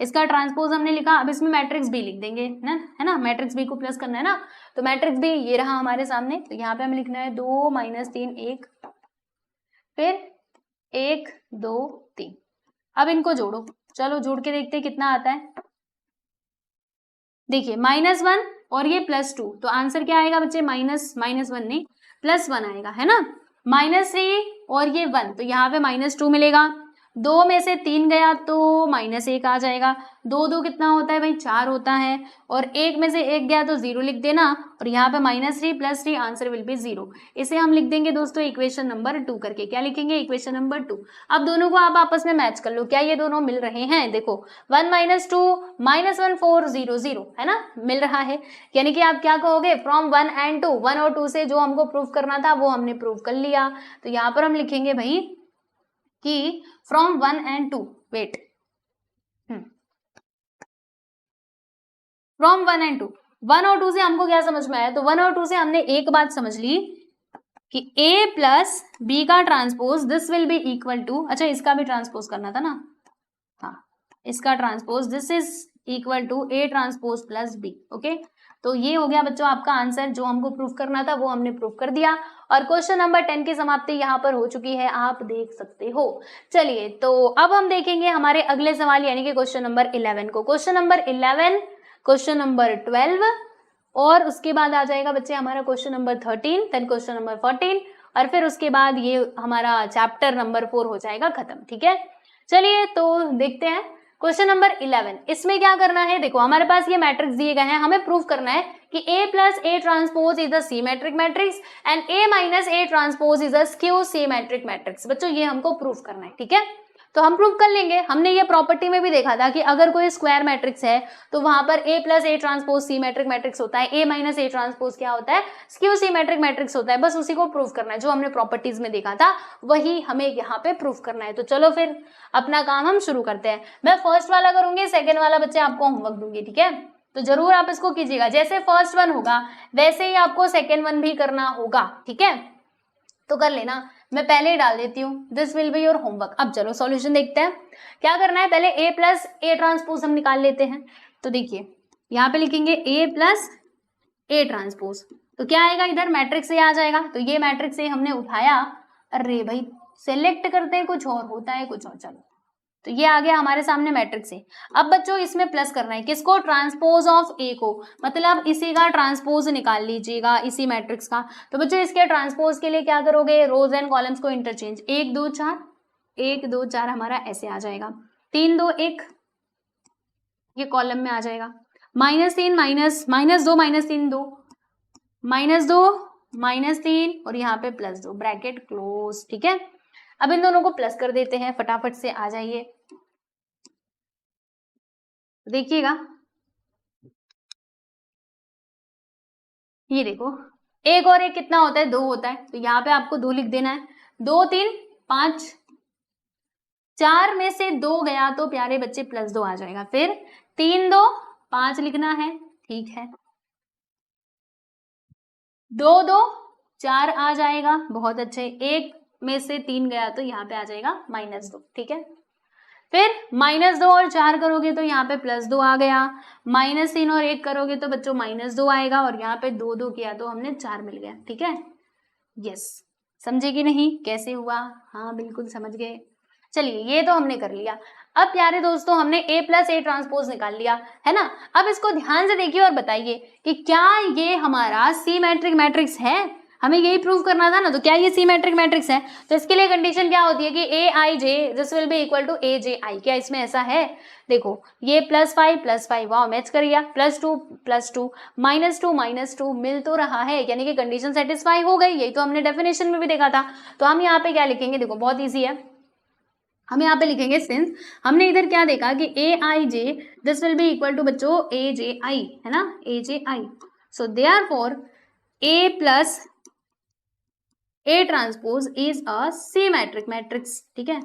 इसका ट्रांसपोज हमने लिखा। अब इसमें मैट्रिक्स बी लिख देंगे ना, है ना, मैट्रिक्स बी को प्लस करना है ना, तो मैट्रिक्स बी ये रहा हमारे सामने। तो यहाँ पे हमें लिखना है 2 -3 1, फिर 1 2 3। अब इनको जोड़ो, चलो जोड़ के देखते हैं कितना आता है। देखिए -1 और ये +2, तो आंसर क्या आएगा बच्चे, -1 नहीं +1 आएगा, है ना। -3 और ये 1, तो यहाँ पे -2 मिलेगा। 2 में से 3 गया तो -1 आ जाएगा। 2 2 कितना होता है भाई, 4 होता है। और 1 में से 1 गया तो 0 लिख देना, और यहाँ पे -3 + 3 आंसर विल बी 0। इसे हम लिख देंगे दोस्तों इक्वेशन नंबर 2 करके। क्या लिखेंगे, इक्वेशन नंबर 2। अब दोनों को आप आपस में मैच कर लो, क्या ये दोनों मिल रहे हैं। देखो 1 - 2 -1 4 0 0, है ना, मिल रहा है। यानी कि आप क्या कहोगे, फ्रॉम 1 and 2, 1 और 2 से जो हमको प्रूव करना था वो हमने प्रूव कर लिया। तो यहाँ पर हम लिखेंगे भाई कि from 1 and 2, wait, from 1 and 2, 1 और 2 से हमको क्या समझ में आया, तो 1 और 2 से हमने एक बात समझ ली कि a प्लस बी का transpose this will be equal to, अच्छा इसका भी ट्रांसपोज करना था ना, हाँ इसका transpose this is equal to a transpose plus b, okay. तो ये हो गया बच्चों आपका आंसर, जो हमको प्रूफ करना था वो हमने प्रूफ कर दिया। और क्वेश्चन नंबर 10 की समाप्ति यहाँ पर हो चुकी है, आप देख सकते हो। चलिए तो अब हम देखेंगे हमारे अगले सवाल यानी कि क्वेश्चन नंबर 11 को। क्वेश्चन नंबर 11, क्वेश्चन नंबर 12 और उसके बाद आ जाएगा बच्चे हमारा question number 13, then question number 14 और फिर उसके बाद ये हमारा चैप्टर नंबर 4 हो जाएगा खत्म, ठीक है। चलिए तो देखते हैं क्वेश्चन नंबर 11। इसमें क्या करना है, देखो हमारे पास ये मैट्रिक्स दिए गए हैं, हमें प्रूफ करना है कि A plus A transpose is a symmetric matrix and A minus A transpose is a skew symmetric matrix. बच्चों ये हमको प्रूफ करना है, ठीक है। तो हम प्रूफ कर लेंगे। हमने ये प्रॉपर्टी में भी देखा था कि अगर कोई स्क्वायर मैट्रिक्स है तो वहां पर A plus A transpose symmetric matrix होता है, A minus A ट्रांसपोज क्या होता है, स्क्यू सिमेट्रिक मैट्रिक्स होता है। बस उसी को प्रूफ करना है, जो हमने प्रॉपर्टीज में देखा था वही हमें यहाँ पे प्रूफ करना है। तो चलो फिर अपना काम हम शुरू करते हैं। मैं फर्स्ट वाला करूंगी, सेकेंड वाला बच्चे आपको होमवर्क दूंगी, ठीक है। तो जरूर आप इसको कीजिएगा, जैसे फर्स्ट वन होगा वैसे ही आपको सेकेंड वन भी करना होगा, ठीक है। तो कर लेना, मैं पहले ही डाल देती हूँ, this will be your homework. अब चलो सॉल्यूशन देखते हैं क्या करना है। पहले A प्लस A ट्रांसपोज हम निकाल लेते हैं। तो देखिए यहाँ पे लिखेंगे A प्लस A ट्रांसपोज, तो क्या आएगा इधर, मैट्रिक्स A आ जाएगा। तो ये मैट्रिक्स A हमने उठाया, अरे भाई सेलेक्ट करते हैं कुछ और, होता है कुछ और। चलो तो ये आ गया हमारे सामने मैट्रिक्स है। अब बच्चों इसमें प्लस करना है, किसको, ट्रांसपोज ऑफ ए को, मतलब इसी का ट्रांसपोज निकाल लीजिएगा, इसी मैट्रिक्स का। तो बच्चों इसके ट्रांसपोज के लिए क्या करोगे, रोज एंड कॉलम्स को इंटरचेंज, 1 2 4, 1 2 4 हमारा ऐसे आ जाएगा, 3 2 1 ये कॉलम में आ जाएगा, -3 -2 -3 2 -2 -3 और यहाँ पे +2, ब्रैकेट क्लोज, ठीक है। अब इन दोनों को प्लस कर देते हैं, फटाफट से आ जाइए, देखिएगा ये देखो, एक और एक कितना होता है, 2 होता है। तो यहाँ पे आपको 2 लिख देना है, 2 3 5, 4 में से 2 गया तो प्यारे बच्चे +2 आ जाएगा, फिर 3 2 5 लिखना है, ठीक है, 2 2 4 आ जाएगा, बहुत अच्छे, 1 में से 3 गया तो यहाँ पे आ जाएगा -2, ठीक है। फिर -2 और 4 करोगे तो यहाँ पे +2 आ गया, -3 और 1 करोगे तो बच्चों -2 आएगा, और यहाँ पे 2 2 किया तो हमने 4 मिल गया, ठीक है। यस, समझे कि नहीं कैसे हुआ, हाँ बिल्कुल समझ गए। चलिए ये तो हमने कर लिया। अब प्यारे दोस्तों हमने A प्लस A ट्रांसपोज निकाल लिया, है ना। अब इसको ध्यान से देखिए और बताइए कि क्या ये हमारा सिमेट्रिक मैट्रिक्स है, हमें यही प्रूव करना था ना। तो क्या ये सिमेट्रिक मैट्रिक्स है, तो इसके लिए कंडीशन क्या होती है कि AIJ this will be equal to AJI। क्या इसमें ऐसा है, देखो ये +5 वाह मैच कर गया, +2 +2 -2 -2 मिल तो रहा है, यानी कि कंडीशन सेटिस्फाई हो गई। यही तो हमने डेफिनेशन में भी देखा था। तो हम यहाँ पे क्या लिखेंगे, देखो बहुत ईजी है, हम यहाँ पे लिखेंगे सिंस हमने इधर क्या देखा कि AIJ this will be equal to बच्चों AJI, है ना, AJI। So therefore A plus A transpose is a symmetric matrix, ठीक है,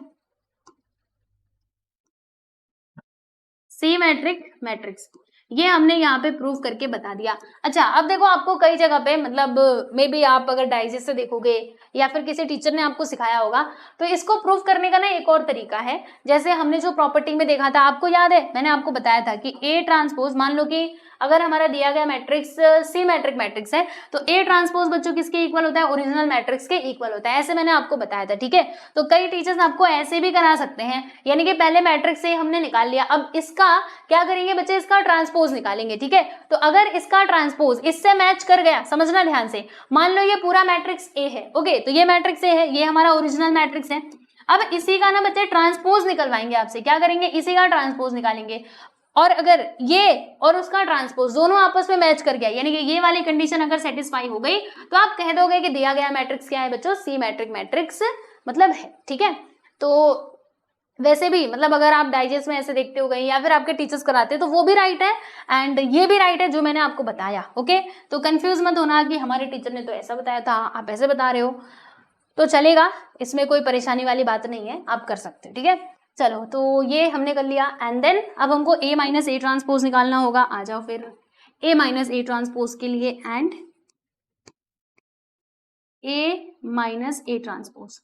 सिमेट्रिक मैट्रिक्स। ये हमने यहाँ पे प्रूव करके बता दिया। अच्छा, अब देखो आपको कई जगह पे मतलब मे बी आप अगर डाइजेस्ट से देखोगे या फिर किसी टीचर ने आपको सिखाया होगा, तो इसको प्रूव करने का ना एक और तरीका है। जैसे हमने जो प्रॉपर्टी में देखा था, आपको याद है मैंने आपको बताया था कि ए ट्रांसपोज, मान लो कि अगर हमारा दिया गया मैट्रिक्स सिमेट्रिक मैट्रिक्स है तो ए ट्रांसपोज बच्चों किसके इक्वल होता है, ओरिजिनल मैट्रिक्स के इक्वल होता है। ऐसे मैंने आपको बताया था, ठीक है। तो कई टीचर्स आपको ऐसे भी करा सकते हैं, यानी कि पहले मैट्रिक्स से हमने निकाल लिया, अब इसका क्या करेंगे बच्चे, इसका ट्रांसपोज निकालेंगे, ठीक है। तो अगर इसका ट्रांसपोज इससे मैच कर गया, समझना ध्यान से, मान लो ये पूरा मैट्रिक्स ए है, ओके, तो ये मैट्रिक्स ए है, ये हमारा ओरिजिनल मैट्रिक्स है। अब इसी का ना बच्चे ट्रांसपोज निकलवाएंगे आपसे, क्या करेंगे, इसी का ट्रांसपोज निकालेंगे। और अगर ये और उसका ट्रांसपोज दोनों आपस में मैच कर गया, यानी कि ये वाली कंडीशन अगर सेटिस्फाई हो गई, तो आप कह दोगे कि दिया गया मैट्रिक्स क्या है बच्चों, सिमेट्रिक मैट्रिक्स मतलब है, ठीक है। तो वैसे भी मतलब अगर आप डाइजेस्ट में ऐसे देखते हो गए या फिर आपके टीचर्स कराते हैं तो वो भी राइट है एंड ये भी राइट है जो मैंने आपको बताया, ओके। तो कंफ्यूज मत होना कि हमारे टीचर ने तो ऐसा बताया था, आप ऐसे बता रहे हो, तो चलेगा, इसमें कोई परेशानी वाली बात नहीं है, आप कर सकते हो, ठीक है। चलो, तो ये हमने कर लिया एंड देन अब हमको ए माइनस ए ट्रांसपोज निकालना होगा। आ जाओ फिर ए माइनस ए ट्रांसपोज के लिए and A minus A transpose.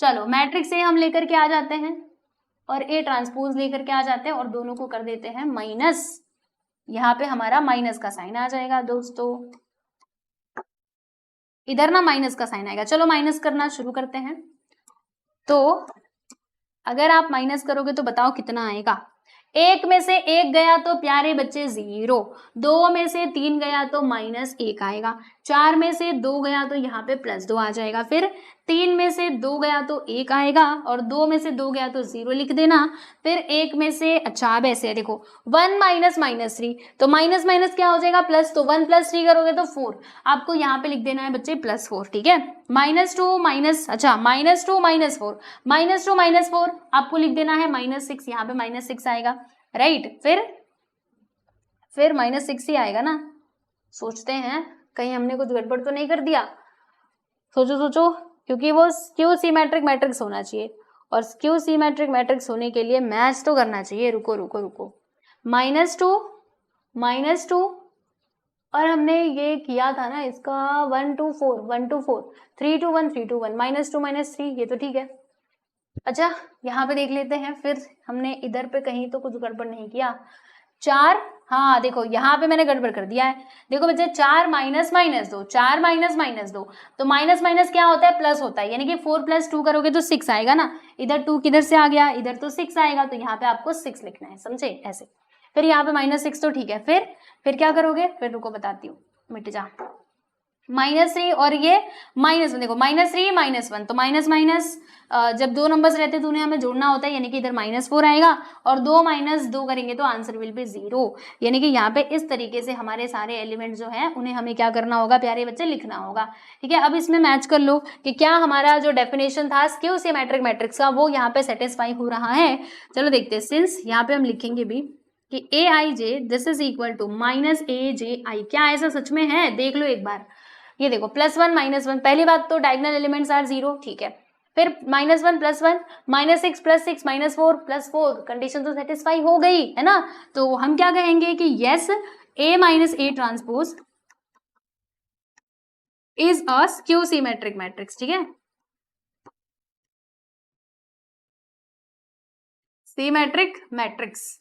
चलो, मैट्रिक्स ए हम लेकर के आ जाते हैं और ए ट्रांसपोज लेकर के आ जाते हैं और दोनों को कर देते हैं माइनस। यहाँ पे हमारा माइनस का साइन आ जाएगा दोस्तों, इधर ना माइनस का साइन आएगा। चलो माइनस करना शुरू करते हैं। तो अगर आप माइनस करोगे तो बताओ कितना आएगा। एक में से एक गया तो प्यारे बच्चे 0, 2 में से 3 गया तो -1 आएगा, 4 में से 2 गया तो यहाँ पे +2 आ जाएगा, फिर 3 में से 2 गया तो 1 आएगा और 2 में से 2 गया तो 0 लिख देना। फिर 1 में से, अच्छा अब ऐसे है देखो, 1 माइनस -3, तो माइनस माइनस क्या हो जाएगा प्लस, तो 1 + 3 करोगे तो 4, आपको यहाँ पे लिख देना है बच्चे +4, ठीक है। -2 माइनस, अच्छा -2 -4, -2 -4 आपको लिख देना है -6, यहाँ पे -6 आएगा, राइट। फिर -6 ही आएगा ना। सोचते हैं कहीं हमने कुछ गड़बड़ तो नहीं कर दिया, सोचो सोचो, क्योंकि वो स्क्यू सिमेट्रिक मैट्रिक्स होना चाहिए और स्क्यू सिमेट्रिक मैट्रिक्स होने के लिए मैच तो करना चाहिए। रुको रुको रुको, -2 और हमने ये किया था ना इसका 1 2 4 1 2 4 3 2 1 3 2 1 -2 -3, ये तो ठीक है। अच्छा, यहाँ पे देख लेते हैं, फिर हमने इधर पे कहीं तो कुछ गड़बड़ नहीं किया। 4, हाँ देखो यहाँ पे मैंने गड़बड़ कर दिया है, देखो बच्चे 4 माइनस -2, 4 माइनस -2, तो माइनस माइनस क्या होता है, प्लस होता है, यानी कि 4 + 2 करोगे तो 6 आएगा ना। इधर 2 किधर से आ गया, इधर तो 6 आएगा, तो यहाँ पे आपको 6 लिखना है, समझे ऐसे। फिर यहाँ पे -6 तो ठीक है, फिर क्या करोगे, फिर रुको बताती हूँ, मिट जा। -3 और ये -1, देखो -3 -1, तो माइनस माइनस जब 2 नंबर्स रहते हैं तो उन्हें हमें जोड़ना होता है, यानी कि इधर -4 आएगा और 2 - 2 करेंगे तो आंसर विल बी 0, यानी कि यहाँ पे इस तरीके से हमारे सारे एलिमेंट जो हैं उन्हें हमें क्या करना होगा प्यारे बच्चे, लिखना होगा, ठीक है। अब इसमें मैच कर लो कि क्या हमारा जो डेफिनेशन था स्क्यू सिमेट्रिक मैट्रिक्स का वो यहाँ पे सेटिस्फाई हो रहा है। चलो देखते हैं, सिंस यहाँ पे हम लिखेंगे भी कि AIJ this is equal to -AJI, क्या ऐसा सच में है, देख लो एक बार। ये देखो +1 -1, पहली बात तो डायगोनल एलिमेंट्स आर 0, ठीक है। फिर -1 + 1 -6 + 6 -4 + 4, कंडीशन तो सेटिस्फाई हो गई है ना। तो हम क्या कहेंगे कि yes, A minus A transpose is a skew symmetric matrix, ठीक है, सिमेट्रिक मैट्रिक्स।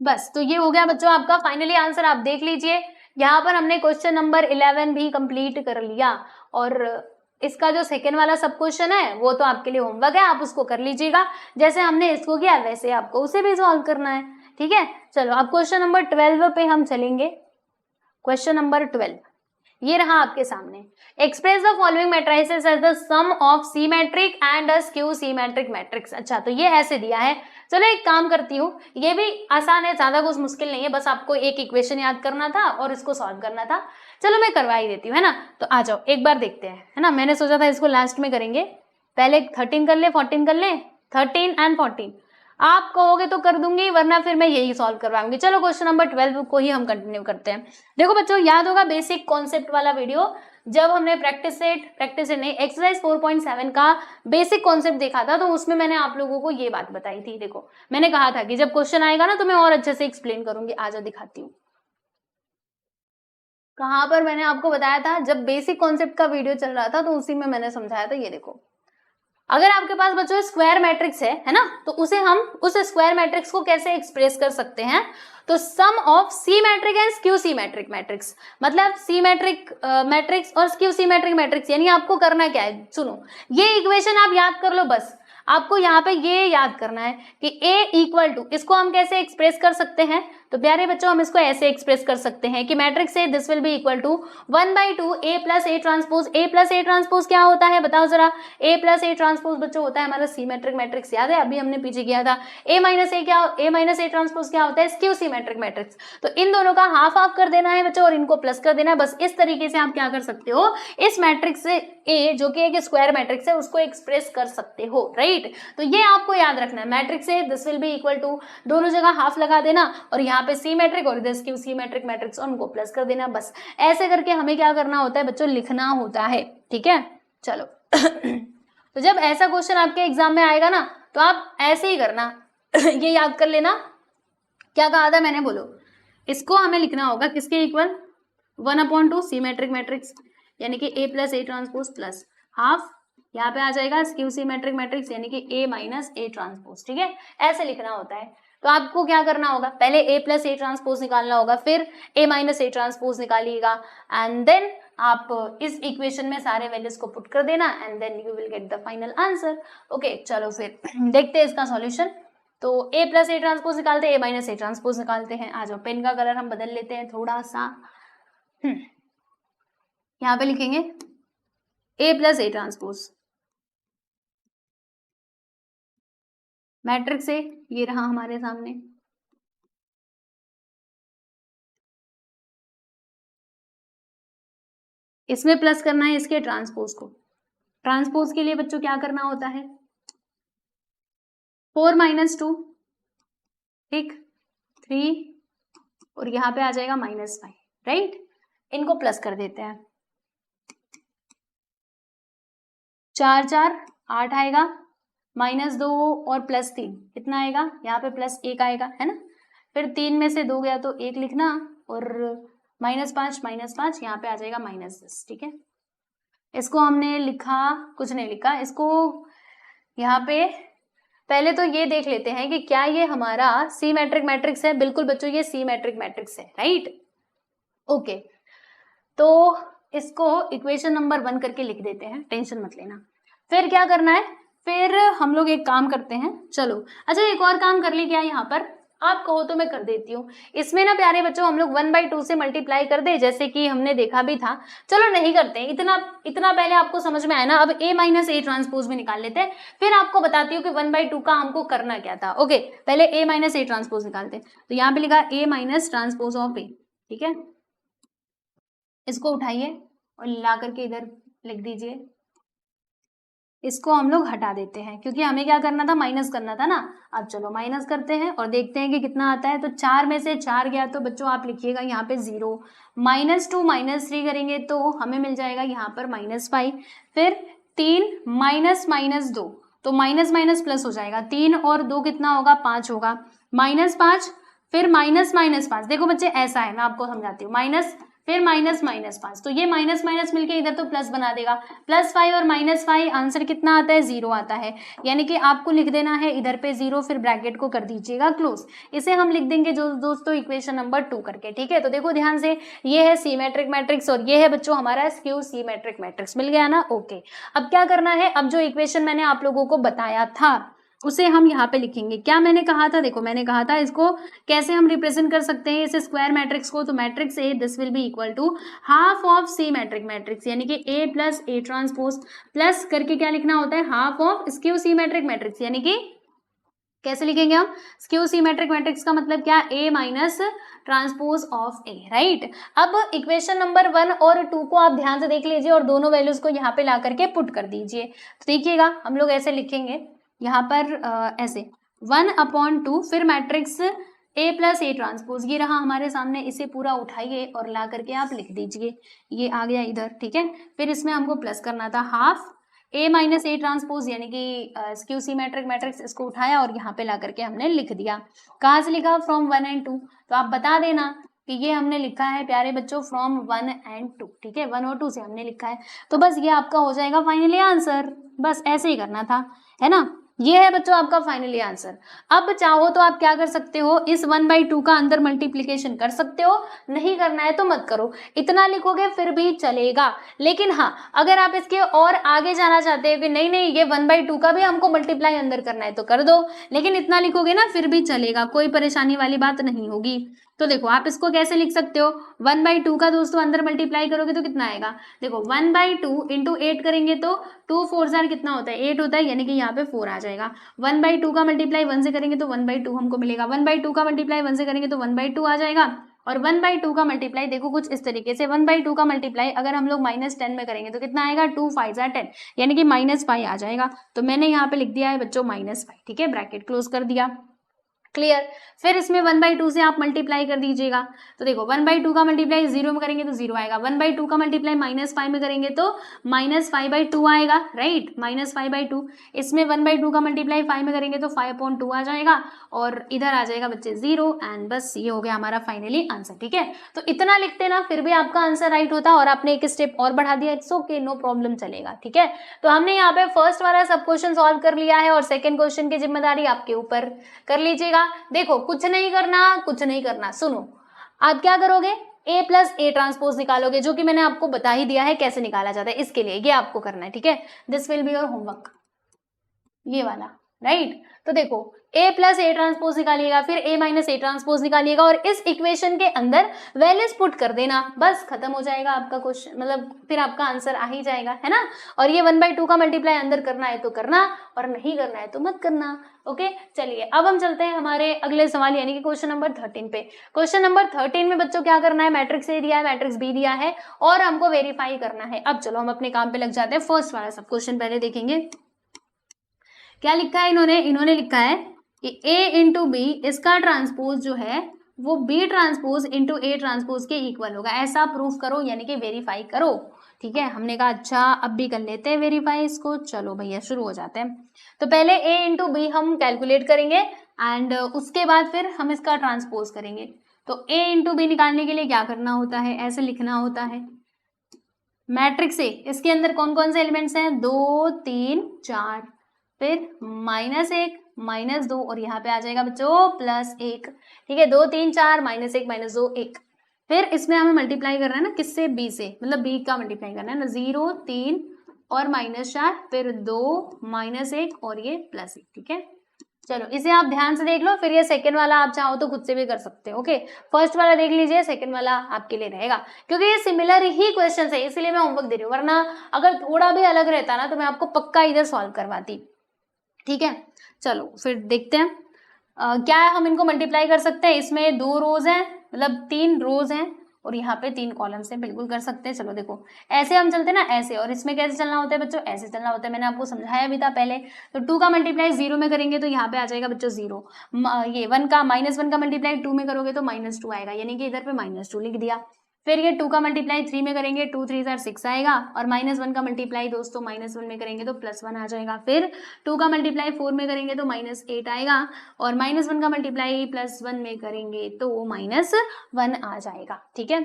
बस, तो ये हो गया बच्चों आपका फाइनली आंसर, आप देख लीजिए। यहाँ पर हमने क्वेश्चन नंबर 11 भी कंप्लीट कर लिया और इसका जो सेकेंड वाला सब क्वेश्चन है वो तो आपके लिए होमवर्क है, आप उसको कर लीजिएगा। जैसे हमने इसको किया वैसे आपको उसे भी सॉल्व करना है, ठीक है। चलो अब क्वेश्चन नंबर 12 पे हम चलेंगे। क्वेश्चन नंबर 12 ये रहा आपके सामने। Express the following matrices as the sum of symmetric and a skew symmetric matrix. अच्छा, तो ये ऐसे दिया है। चलो एक काम करती हूँ, ये भी आसान है, ज्यादा कुछ मुश्किल नहीं है, बस आपको एक इक्वेशन याद करना था और इसको सॉल्व करना था। चलो मैं करवा ही देती हूँ, है ना। तो आ जाओ एक बार देखते हैं, है ना। मैंने सोचा था इसको लास्ट में करेंगे, पहले 13 कर ले, 14 कर ले, 13 एंड 14। आप कहोगे तो कर दूंगी, वरना फिर मैं यही सॉल्व करवाऊंगी। चलो क्वेश्चन नंबर 12 को ही हम कंटिन्यू करते हैं। देखो बच्चों, याद होगा बेसिक कॉन्सेप्ट वाला वीडियो, जब हमने प्रैक्टिस सेट नहीं, एक्सरसाइज 4.7 का बेसिक कॉन्सेप्ट देखा था, तो उसमें मैंने आप लोगों को ये बात बताई थी। देखो मैंने कहा था कि जब क्वेश्चन आएगा ना तो मैं और अच्छे से एक्सप्लेन करूंगी। आजा दिखाती हूँ कहाँ पर मैंने आपको बताया था। जब बेसिक कॉन्सेप्ट का वीडियो चल रहा था तो उसी में मैंने समझाया था। ये देखो, अगर आपके पास बच्चों स्क्वायर मैट्रिक्स है ना, तो उसे हम उस स्क्वायर मैट्रिक्स को कैसे एक्सप्रेस कर सकते हैं, तो sum of symmetric and skew symmetric matrix, मतलब सी मैट्रिक मैट्रिक्स और स्क्यू सिमेट्रिक मैट्रिक्स। यानी आपको करना क्या है, सुनो, ये इक्वेशन आप याद कर लो बस। आपको यहाँ पे ये याद करना है कि A इक्वल टू, इसको हम कैसे एक्सप्रेस कर सकते हैं, तो प्यारे बच्चों हम इसको ऐसे एक्सप्रेस कर सकते हैं कि matrix A this will be equal to 1/2 A plus A transpose. A plus A transpose क्या होता है बताओ जरा। ए प्लस ए ट्रांसपोज बच्चों होता है हमारा सीमेट्रिक मैट्रिक्स, याद है अभी हमने पीछे किया था। ए माइनस ए ट्रांसपोज क्या होता है, स्क्यू सीमेट्रिक मैट्रिक्स। तो इन दोनों का हाफ हाफ कर देना है बच्चों और इनको प्लस कर देना है। बस इस तरीके से आप क्या कर सकते हो, इस मैट्रिक्स से ए जो कि एक स्क्वायर मैट्रिक्स है उसको एक्सप्रेस कर सकते हो, राइट। तो ये आपको याद रखना है, matrix A this will be equal to, दोनों जगह हाफ लगा देना और यहाँ पे सीमेट्रिक और इधर स्क्यू सीमेट्रिक मैट्रिक्स और उनको प्लस कर देना। बस ऐसे करके हमें क्या करना होता है बच्चों, लिखना होता है, ठीक है। चलो तो जब ऐसा क्वेश्चन आपके एग्जाम में आएगा ना तो आप ऐसे ही करना ये याद कर लेना, क्या कहा था मैंने, बोलो। इसको हमें लिखना होगा किसके इक्वल, 1/2 सीमेट्रिक मैट्रिक्स, यानी कि A plus A transpose plus half, यहाँ पे आ जाएगा स्क्यू सीमेट्रिक मैट्रिक्स यानी कि ए माइनस ए ट्रांसपोज, ठीक है। ऐसे लिखना होता है। तो आपको क्या करना होगा, पहले ए प्लस ए ट्रांसपोज निकालना होगा, फिर ए माइनस ए ट्रांसपोज निकालिएगा, एंड देन आप इस इक्वेशन में सारे वैल्यूज को पुट कर देना and then you will get the final answer. Okay चलो फिर देखते हैं इसका सॉल्यूशन। तो ए प्लस ए ट्रांसपोज निकालते हैं, ए माइनस ए ट्रांसपोज निकालते हैं। आ जाओ, पेन का कलर हम बदल लेते हैं थोड़ा सा। यहाँ पे लिखेंगे A plus A transpose, matrix A ये रहा हमारे सामने, इसमें प्लस करना है इसके ट्रांसपोज को। ट्रांसपोज के लिए बच्चों क्या करना होता है, 4 - 2, ठीक, 3 और यहाँ पे आ जाएगा -5, राइट। इनको प्लस कर देते हैं, 4 4 8 आएगा, -2 और +3 कितना आएगा, यहाँ पे +1 आएगा, है ना। फिर 3 में से 2 गया तो 1 लिखना और -5 यहाँ पे आ जाएगा -10, ठीक है। इसको हमने लिखा, कुछ नहीं लिखा इसको। यहाँ पे पहले तो ये देख लेते हैं कि क्या ये हमारा सी मैट्रिक मैट्रिक्स है। बिल्कुल बच्चों ये सी मैट्रिक मैट्रिक्स है, राइट। ओके तो इसको इक्वेशन नंबर 1 करके लिख देते हैं, टेंशन मत लेना। फिर क्या करना है, फिर हम लोग एक काम करते हैं, चलो अच्छा एक और काम कर ली क्या, यहाँ पर आप कहो तो मैं कर देती हूँ। इसमें ना प्यारे बच्चों हम लोग 1/2 से मल्टीप्लाई कर दे, जैसे कि हमने देखा भी था। चलो नहीं करते हैं, इतना पहले आपको समझ में आया ना। अब ए माइनस ए ट्रांसपोज में निकाल लेते हैं, फिर आपको बताती हूँ कि 1/2 का हमको करना क्या था। ओके पहले ए माइनस ए ट्रांसपोज निकालते हैं। तो यहाँ पे लिखा ए माइनस ट्रांसपोज ऑफ ए, ठीक है। इसको उठाइए और ला करके इधर लिख दीजिए। इसको हम लोग हटा देते हैं क्योंकि हमें क्या करना था, माइनस करना था ना। अब चलो माइनस करते हैं और देखते हैं कि कितना आता है। तो 4 में से 4 गया तो बच्चों आप लिखिएगा यहाँ पे 0, -2 -3 करेंगे तो हमें मिल जाएगा यहाँ पर -5। फिर 3 -2 तो माइनस माइनस प्लस हो जाएगा, 3 और 2 कितना होगा, 5 होगा, -5 फिर -5। देखो बच्चे ऐसा है, मैं आपको समझाती हूँ, माइनस फिर -5, तो ये माइनस माइनस मिलके इधर तो प्लस बना देगा, +5 और -5 आंसर कितना आता है, 0 आता है। यानी कि आपको लिख देना है इधर पे 0, फिर ब्रैकेट को कर दीजिएगा क्लोज। इसे हम लिख देंगे जो दोस्तों इक्वेशन नंबर 2 करके, ठीक है। तो देखो ध्यान से, ये है सीमेट्रिक मैट्रिक्स और ये है बच्चों हमारा स्क्यू सीमेट्रिक मैट्रिक्स, मिल गया ना। ओके अब क्या करना है, अब जो इक्वेशन मैंने आप लोगों को बताया था उसे हम यहाँ पे लिखेंगे। क्या मैंने कहा था, देखो मैंने कहा था इसको कैसे हम रिप्रेजेंट कर सकते हैं इस स्क्वायर मैट्रिक्स को। तो matrix A this will be equal to half of symmetric matrix, यानी कि A plus A transpose plus करके क्या लिखना होता है, half of skew symmetric matrix, यानी कि कैसे लिखेंगे हम, स्क्यू सीमेट्रिक मैट्रिक्स का मतलब क्या, A minus transpose of A, right. अब इक्वेशन नंबर 1 और 2 को आप ध्यान से देख लीजिए और दोनों वैल्यूज को यहाँ पे ला करके पुट कर दीजिए। तो देखिएगा हम लोग ऐसे लिखेंगे यहाँ पर ऐसे 1/2 फिर matrix A plus A transpose, ये रहा हमारे सामने, इसे पूरा उठाइए और ला करके आप लिख दीजिए, ये आ गया इधर, ठीक है। फिर इसमें हमको प्लस करना था half A minus A transpose यानी कि SQC मैट्रिक्स, इसको उठाया और यहाँ पे ला करके हमने लिख दिया। कहाँ से लिखा? फ्रॉम 1 and 2, तो आप बता देना कि ये हमने लिखा है प्यारे बच्चों फ्रॉम 1 and 2, ठीक है, 1 और 2 से हमने लिखा है। तो बस ये आपका हो जाएगा फाइनली आंसर, बस ऐसे ही करना था, है ना। ये है बच्चों आपका फाइनली आंसर। अब चाहो तो आप क्या कर सकते हो, इस 1/2 का अंदर मल्टीप्लीकेशन कर सकते हो, नहीं करना है तो मत करो, इतना लिखोगे फिर भी चलेगा। लेकिन हाँ, अगर आप इसके और आगे जाना चाहते हो कि नहीं नहीं ये 1/2 का भी हमको मल्टीप्लाई अंदर करना है तो कर दो, लेकिन इतना लिखोगे ना फिर भी चलेगा, कोई परेशानी वाली बात नहीं होगी। तो देखो आप इसको कैसे लिख सकते हो, 1/2 का दोस्तों अंदर मल्टीप्लाई करोगे तो कितना आएगा, देखो 1/2 इंटू 8 करेंगे तो 2 4 जार कितना होता है, 8 होता है, यानी कि यहाँ पे 4 आ जाएगा। 1/2 का मल्टीप्लाई 1 से करेंगे तो 1/2 हमको मिलेगा, 1/2 का मल्टीप्लाई 1 से करेंगे तो 1/2 आ जाएगा। और 1/2 का मल्टीप्लाई देखो कुछ इस तरीके से, 1/2 का मल्टीप्लाई अगर हम लोग -10 में करेंगे तो कितना आएगा, 2 5 जार 10, यानी कि -5 आ जाएगा। तो मैंने यहाँ पे लिख दिया है बच्चों -5, ठीक है, ब्रैकेट क्लोज कर दिया, क्लियर। फिर इसमें 1/2 से आप मल्टीप्लाई कर दीजिएगा, तो देखो 1/2 का मल्टीप्लाई 0 में करेंगे तो 0 आएगा, 1/2 का मल्टीप्लाई -5 में करेंगे तो -5/2 आएगा, राइट, -5/2। इसमें 1/2 का मल्टीप्लाई 5 में करेंगे तो 5/2 आ जाएगा, और इधर आ जाएगा बच्चे 0, एंड बस ये हो गया हमारा फाइनली आंसर, ठीक है। तो इतना लिखते ना फिर भी आपका आंसर राइट होता, और आपने एक स्टेप और बढ़ा दिया, इट्स ओके, नो प्रॉब्लम, चलेगा, ठीक है। तो हमने यहाँ पे फर्स्ट वाला सब क्वेश्चन सॉल्व कर लिया है, और सेकेंड क्वेश्चन की जिम्मेदारी आपके ऊपर, कर लीजिएगा। देखो कुछ नहीं करना, सुनो, आप क्या करोगे, A प्लस A ट्रांसपोज निकालोगे, जो कि मैंने आपको बता ही दिया है कैसे निकाला जाता है, इसके लिए ये आपको करना है, ठीक है। This will be your homework, ये वाला, राइट। तो देखो A प्लस A ट्रांसपोज निकालिएगा, फिर A माइनस A ट्रांसपोज निकालिएगा, और इस इक्वेशन के अंदर वैल्यूज पुट कर देना, बस खत्म हो जाएगा आपका क्वेश्चन, मतलब फिर आपका आंसर आ ही जाएगा, है ना। और ये 1/2 का मल्टीप्लाई अंदर करना है तो करना, और नहीं करना है तो मत करना, ओके। चलिए अब हम चलते हैं हमारे अगले सवाल यानी कि क्वेश्चन नंबर 13 पे। क्वेश्चन नंबर 13 में बच्चों क्या करना है, मैट्रिक्स A दिया है, मैट्रिक्स B दिया है, और हमको वेरीफाई करना है। अब चलो हम अपने काम पे लग जाते हैं। फर्स्ट वाला सब क्वेश्चन पहले देखेंगे, क्या लिखा है इन्होंने लिखा है कि A इंटू बी, इसका ट्रांसपोज जो है वो B transpose into A transpose के इक्वल होगा, ऐसा प्रूफ करो, यानी कि वेरीफाई करो, ठीक है। हमने कहा अच्छा अब भी कर लेते हैं वेरीफाई इसको, चलो भैया शुरू हो जाते हैं। तो पहले A इंटू बी हम कैलकुलेट करेंगे, एंड उसके बाद फिर हम इसका ट्रांसपोज करेंगे। तो A इंटू बी निकालने के लिए क्या करना होता है, ऐसे लिखना होता है, मैट्रिक्स A, इसके अंदर कौन कौन से एलिमेंट्स हैं, 2 3 4, फिर -1 -2, और यहाँ पे आ जाएगा बच्चों +1, ठीक है, 2 3 4 -1 -2 1। फिर इसमें हमें मल्टीप्लाई करना है ना, किससे, B से, मतलब B का मल्टीप्लाई करना है ना, 0 3 और -4, फिर 2 -1 और ये +1, ठीक है। चलो इसे आप ध्यान से देख लो, फिर ये सेकंड वाला आप चाहो तो खुद से भी कर सकते हो, ओके। फर्स्ट वाला देख लीजिए, सेकंड वाला आपके लिए रहेगा, क्योंकि ये सिमिलर ही क्वेश्चन है, इसीलिए मैं होमवर्क दे रही हूँ, वरना अगर थोड़ा भी अलग रहता ना तो मैं आपको पक्का इधर सॉल्व करवाती, ठीक है। चलो फिर देखते हैं क्या हम इनको मल्टीप्लाई कर सकते हैं। इसमें 2 रोज हैं, मतलब 3 रोज हैं, और यहाँ पे 3 कॉलम्स हैं, बिल्कुल कर सकते हैं। चलो देखो ऐसे हम चलते हैं ना, ऐसे, और इसमें कैसे चलना होता है बच्चों, ऐसे चलना होता है, मैंने आपको समझाया भी था पहले। तो 2 का मल्टीप्लाई 0 में करेंगे तो यहाँ पे आ जाएगा बच्चों 0, ये 1 का -1 का मल्टीप्लाई 2 में करोगे तो -2 आएगा, यानी कि इधर पे -2 लिख दिया। फिर ये 2 का मल्टीप्लाई 3 में करेंगे, 2 3 जार 6 आएगा, और -1 का मल्टीप्लाई दोस्तों -1 में करेंगे तो +1 आ जाएगा। फिर 2 का मल्टीप्लाई 4 में करेंगे तो -8 आएगा, और -1 का मल्टीप्लाई +1 में करेंगे तो -1 आ जाएगा, ठीक है।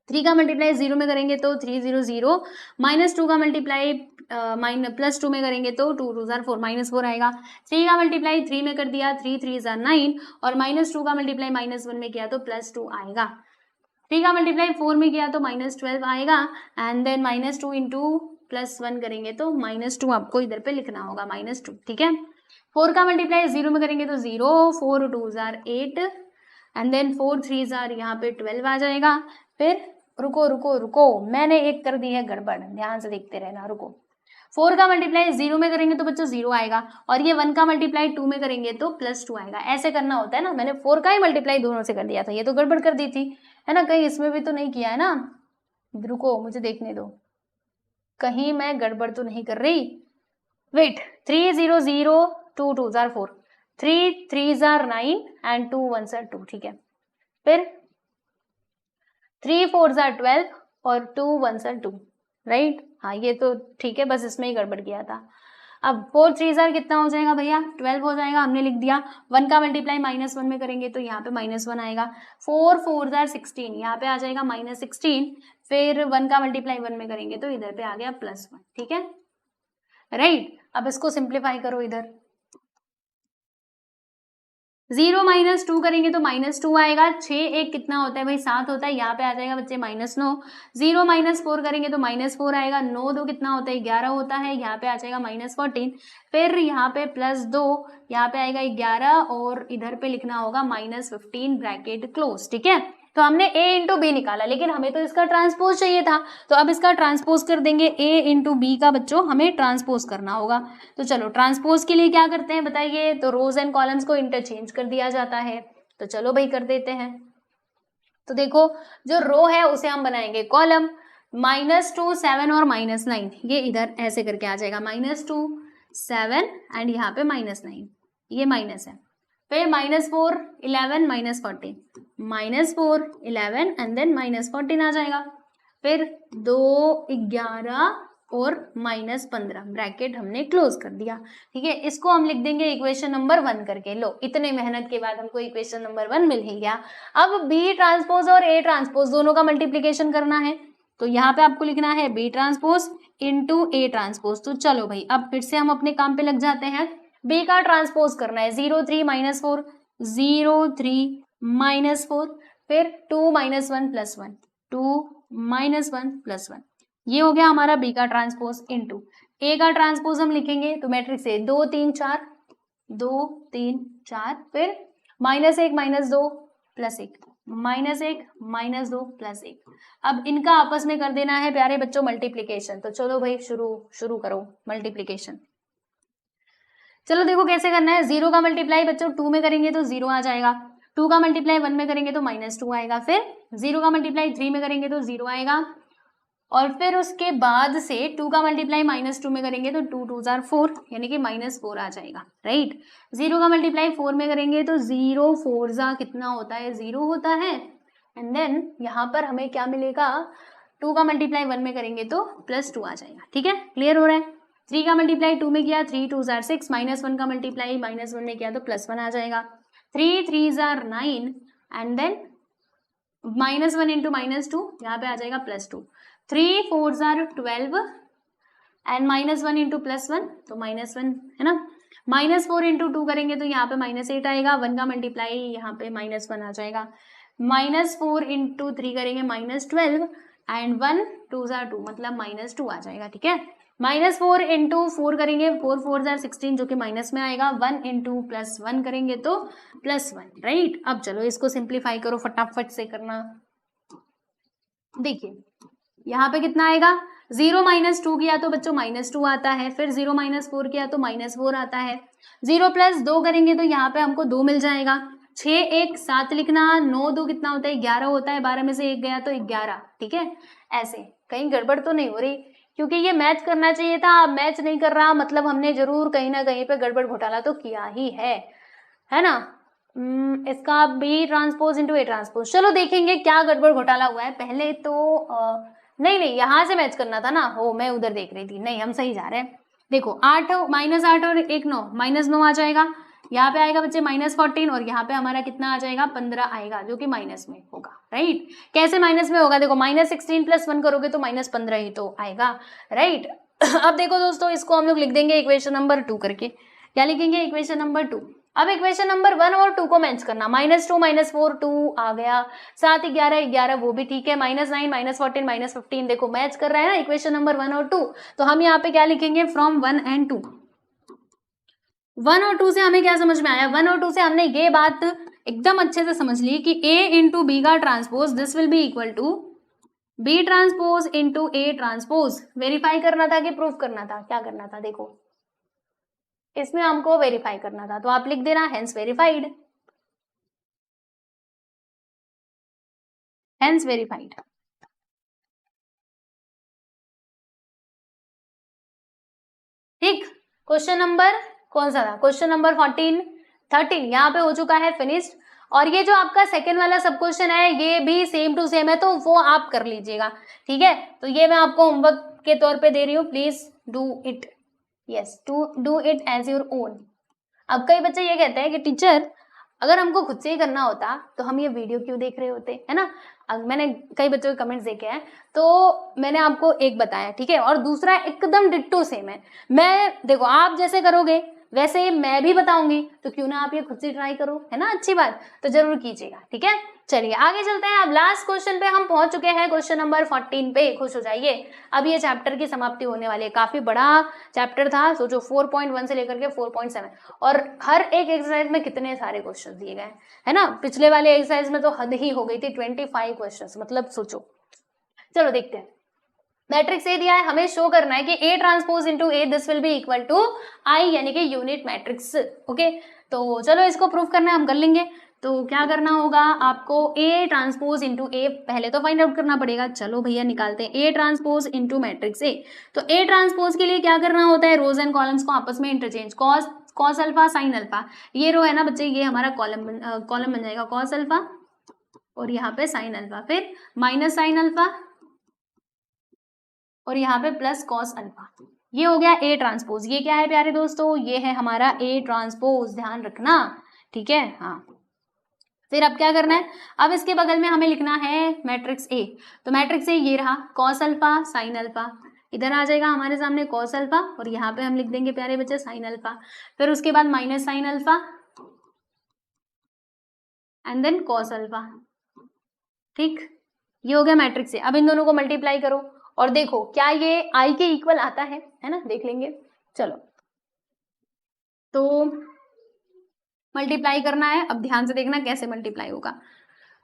3 का मल्टीप्लाई 0 में करेंगे तो 3 0 0, -2 का मल्टीप्लाई +2 में करेंगे तो 2 2 जार 4 -4 आएगा। 3 का मल्टीप्लाई 3 में कर दिया, 3 3 जार 9, और -2 का मल्टीप्लाई -1 में किया तो +2 आएगा। 3 का मल्टीप्लाई 4 में किया तो -12 आएगा, एंड देन -2 इंटू +1 करेंगे तो -2 आपको इधर पे लिखना होगा, -2, ठीक है। 4 का मल्टीप्लाई 0 में करेंगे तो 0, 4 2 जार 8, एंड देन 4 3 जार यहाँ पे 12 आ जाएगा। फिर रुको, मैंने एक कर दी है गड़बड़, ध्यान से देखते रहना, रुको। 4 का मल्टीप्लाई 0 में करेंगे तो बच्चों 0 आएगा, और ये 1 का मल्टीप्लाई 2 में करेंगे तो +2 आएगा, ऐसे करना होता है ना। मैंने 4 का ही मल्टीप्लाई दोनों से कर दिया था, ये तो गड़बड़ कर दी थी, है ना, कहीं इसमें भी तो नहीं किया है ना, रुको मुझे देखने दो, कहीं मैं गड़बड़ तो नहीं कर रही। वेट, 3 0 0, 2 2 जार 4, 3 3s are 9 and 2 1s are 2, ठीक है। फिर 3 4s are 12 और 2 1s are 2, राइट। हाँ ये तो ठीक है, बस इसमें ही गड़बड़ किया था। अब 4 3s are कितना हो जाएगा भैया, 12 हो जाएगा, हमने लिख दिया। 1 का मल्टीप्लाई -1 में करेंगे तो यहाँ पे -1 आएगा। 4 4s are 16, यहाँ पे आ जाएगा -16। फिर 1 का मल्टीप्लाई 1 में करेंगे तो इधर पे आ गया +1, ठीक है, राइट। अब इसको सिंप्लीफाई करो, इधर 0 -2 करेंगे तो -2 आएगा। 6 1 कितना होता है भाई, 7 होता है, यहाँ पे आ जाएगा बच्चे -9। 0 -4 करेंगे तो -4 आएगा। 9 2 कितना होता है, 11 होता है, यहाँ पे आ जाएगा -14। फिर यहाँ पे +2, यहाँ पे आएगा 11 और इधर पे लिखना होगा -15 ब्रैकेट क्लोज, ठीक है। तो हमने a इंटू बी निकाला, लेकिन हमें तो इसका ट्रांसपोज चाहिए था, तो अब इसका ट्रांसपोज कर देंगे। a इंटू बी का बच्चों हमें ट्रांसपोज करना होगा। तो चलो ट्रांसपोज के लिए क्या करते हैं बताइए, तो रोज एंड कॉलम्स को इंटरचेंज कर दिया जाता है। तो चलो भाई कर देते हैं। तो देखो जो रो है उसे हम बनाएंगे कॉलम। -2 7 और -9, ये इधर ऐसे करके आ जाएगा, -2 7 एंड यहाँ पे -9, ये माइनस है। फिर -4 11 -14, -4 11 एंड देन -14 आ जाएगा। फिर 2 11 और -15 ब्रैकेट हमने क्लोज कर दिया, ठीक है। इसको हम लिख देंगे इक्वेशन नंबर 1 करके। लो इतने मेहनत के बाद हमको इक्वेशन नंबर 1 मिल ही गया। अब बी ट्रांसपोज और ए ट्रांसपोज दोनों का मल्टीप्लीकेशन करना है, तो यहाँ पे आपको लिखना है B transpose into A transpose. तो चलो भाई अब फिर से हम अपने काम पे लग जाते हैं। बी का ट्रांसपोज करना है, 0 3 -4 0 3 -4, फिर 2 -1 +1 2 -1 +1, ये हो गया हमारा बी का ट्रांसपोज। इंटू ए का ट्रांसपोज हम लिखेंगे तो मैट्रिक्स से 2 3 4 2 3 4, फिर -1 -2 +1 -1 -2 +1। अब इनका आपस में कर देना है प्यारे बच्चों मल्टीप्लीकेशन। तो चलो भाई शुरू करो मल्टीप्लीकेशन। चलो देखो कैसे करना है। 0 का मल्टीप्लाई बच्चों 2 में करेंगे तो 0 आ जाएगा। 2 का मल्टीप्लाई 1 में करेंगे तो -2 आएगा। फिर 0 का मल्टीप्लाई 3 में करेंगे तो 0 आएगा। और फिर उसके बाद से 2 का मल्टीप्लाई -2 में करेंगे तो 2 2s are 4, यानी कि -4 आ जाएगा, राइट। 0 का मल्टीप्लाई 4 में करेंगे तो 0 4 कितना होता है, 0 होता है। एंड देन यहाँ पर हमें क्या मिलेगा, 2 का मल्टीप्लाई 1 में करेंगे तो +2 आ जाएगा, ठीक है, क्लियर हो रहा है। 3 का मल्टीप्लाई 2 में किया, 3 2s are 6, -1 का मल्टीप्लाई -1 में किया तो +1 आ जाएगा। 3 3s are 9 and then -1 into -2, यहाँ पे आ जाएगा +2। 3 4s are 12 एंड -1 इंटू +1 तो -1 है ना। -4 इंटू 2 करेंगे तो यहाँ पे -8 आएगा। 1 का मल्टीप्लाई यहाँ पे -1 आ जाएगा। -4 इंटू 3 करेंगे -12 एंड 1 2s are 2 मतलब -2 आ जाएगा, ठीक है। -4 इंटू 4 करेंगे, 4 4s are 16 जो कि माइनस में आएगा। 1 इंटू +1 करेंगे तो +1, राइट। अब चलो इसको सिंप्लीफाई करो, फटाफट से करना। देखिए यहाँ पे कितना आएगा, 0 -2 किया तो बच्चों -2 आता है। फिर 0 -4 किया तो -4 आता है। 0 + 2 करेंगे तो यहाँ पे हमको 2 मिल जाएगा। 6 1 7 लिखना, 9 2 कितना होता है, 11 होता है। 12 में से 1 गया तो 11, ठीक है। ऐसे कहीं गड़बड़ तो नहीं हो रही, क्योंकि ये मैच करना चाहिए था, मैच नहीं कर रहा, मतलब हमने जरूर कहीं ना कहीं पे गड़बड़ घोटाला तो किया ही है ना। इसका B transpose into A transpose, चलो देखेंगे क्या गड़बड़ घोटाला हुआ है। पहले तो नहीं यहाँ से मैच करना था ना, हो मैं उधर देख रही थी। नहीं हम सही जा रहे हैं। देखो 8 -8 और 1 9 -9 आ जाएगा। यहाँ पे आएगा बच्चे -14 और यहाँ पे हमारा कितना आ जाएगा, 15 आएगा, जो कि माइनस में होगा, राइट। कैसे माइनस में होगा, देखो -16 + 1 करोगे तो -15 ही तो आएगा, राइट। अब देखो दोस्तों इसको हम लोग लिख देंगे इक्वेशन नंबर 2 करके। क्या लिखेंगे, इक्वेशन नंबर 2। अब इक्वेशन नंबर 1 और 2 को मैच करना। -2 -4 2 आ गया, 7 11 11 वो भी ठीक है। -9 -14 -15 देखो मैच कर रहा है ना इक्वेशन नंबर 1 और 2। तो हम यहाँ पे क्या लिखेंगे, फ्रॉम 1 एंड 2। 1 और 2 से हमें क्या समझ में आया, 1 और 2 से हमने ये बात एकदम अच्छे से समझ ली कि a इंटू बी का transpose this will be equal to B transpose into A transpose. Verify करना था कि प्रूफ करना था, क्या करना था, देखो इसमें हमको वेरीफाई करना था, तो आप लिख देना हेंस वेरीफाइड, हेंस वेरीफाइड। ठीक, क्वेश्चन नंबर कौन सा था, क्वेश्चन नंबर 14। 13 यहाँ पे हो चुका है फिनिश्ड। और ये जो आपका सेकेंड वाला सब क्वेश्चन है ये भी सेम टू सेम है, तो वो आप कर लीजिएगा, ठीक है। तो ये मैं आपको होमवर्क के तौर पे दे रही हूँ, please do it, yes do it as your own. अब कई बच्चे ये कहते हैं कि टीचर अगर हमको खुद से ही करना होता तो हम ये वीडियो क्यों देख रहे होते, है ना। मैंने कई बच्चों के कमेंट्स देखे हैं, तो मैंने आपको एक बताया, ठीक है, और दूसरा एकदम डिट्टो सेम है। मैं देखो आप जैसे करोगे वैसे ही मैं भी बताऊंगी, तो क्यों ना आप ये खुद से ट्राई करो, है ना, अच्छी बात, तो जरूर कीजिएगा, ठीक है। चलिए आगे चलते हैं। अब लास्ट क्वेश्चन पे हम पहुंच चुके हैं, क्वेश्चन नंबर 14 पे, खुश हो जाइए। अब ये चैप्टर की समाप्ति होने वाली है, काफी बड़ा चैप्टर था, सोचो 4.1 से लेकर के 4.7, और हर एक एक्सरसाइज में कितने सारे क्वेश्चन दिए गए, है ना। पिछले वाले एक्सरसाइज में तो हद ही हो गई थी, 25 क्वेश्चन, मतलब सोचो। चलो देखते हैं। मैट्रिक्स ए दिया है, हमें शो करना है कि A transpose into A this will be equal to I, यानी कि यूनिट मैट्रिक्स, ओके। तो चलो इसको प्रूव करना है, हम कर लेंगे। तो क्या करना होगा आपको, ए ट्रांसपोज इनटू ए पहले तो फाइंड आउट करना पड़ेगा। चलो भैया निकालते हैं, ए ट्रांसपोज इनटू मैट्रिक्स ए। तो ए ट्रांसपोज के लिए क्या करना होता है, रोज एंड कॉलम्स को आपस में interchange, cos alpha sine alpha, ये रो है ना बच्चे, ये हमारा कॉलम बन जाएगा कॉस अल्फा, और यहाँ पे साइन अल्फा, फिर माइनस साइन अल्फा, और यहाँ पे प्लस कॉस अल्फा। ये हो गया ए ट्रांसपोज। ये क्या है प्यारे दोस्तों, ये है हमारा ए ट्रांसपोज, ध्यान रखना, ठीक है। हाँ, फिर अब क्या करना है, अब इसके बगल में हमें लिखना है मैट्रिक्स ए। तो मैट्रिक्स ए ये रहा, कॉस अल्फा साइन अल्फा, इधर आ जाएगा हमारे सामने कॉस अल्फा, और यहाँ पे हम लिख देंगे प्यारे बच्चे साइन अल्फा, फिर उसके बाद minus sine alpha and then cos alpha, ठीक। ये हो गया मैट्रिक्स ए। अब इन दोनों को मल्टीप्लाई करो और देखो क्या ये आई के इक्वल आता है ना, देख लेंगे। चलो तो मल्टीप्लाई करना है, अब ध्यान से देखना कैसे मल्टीप्लाई होगा।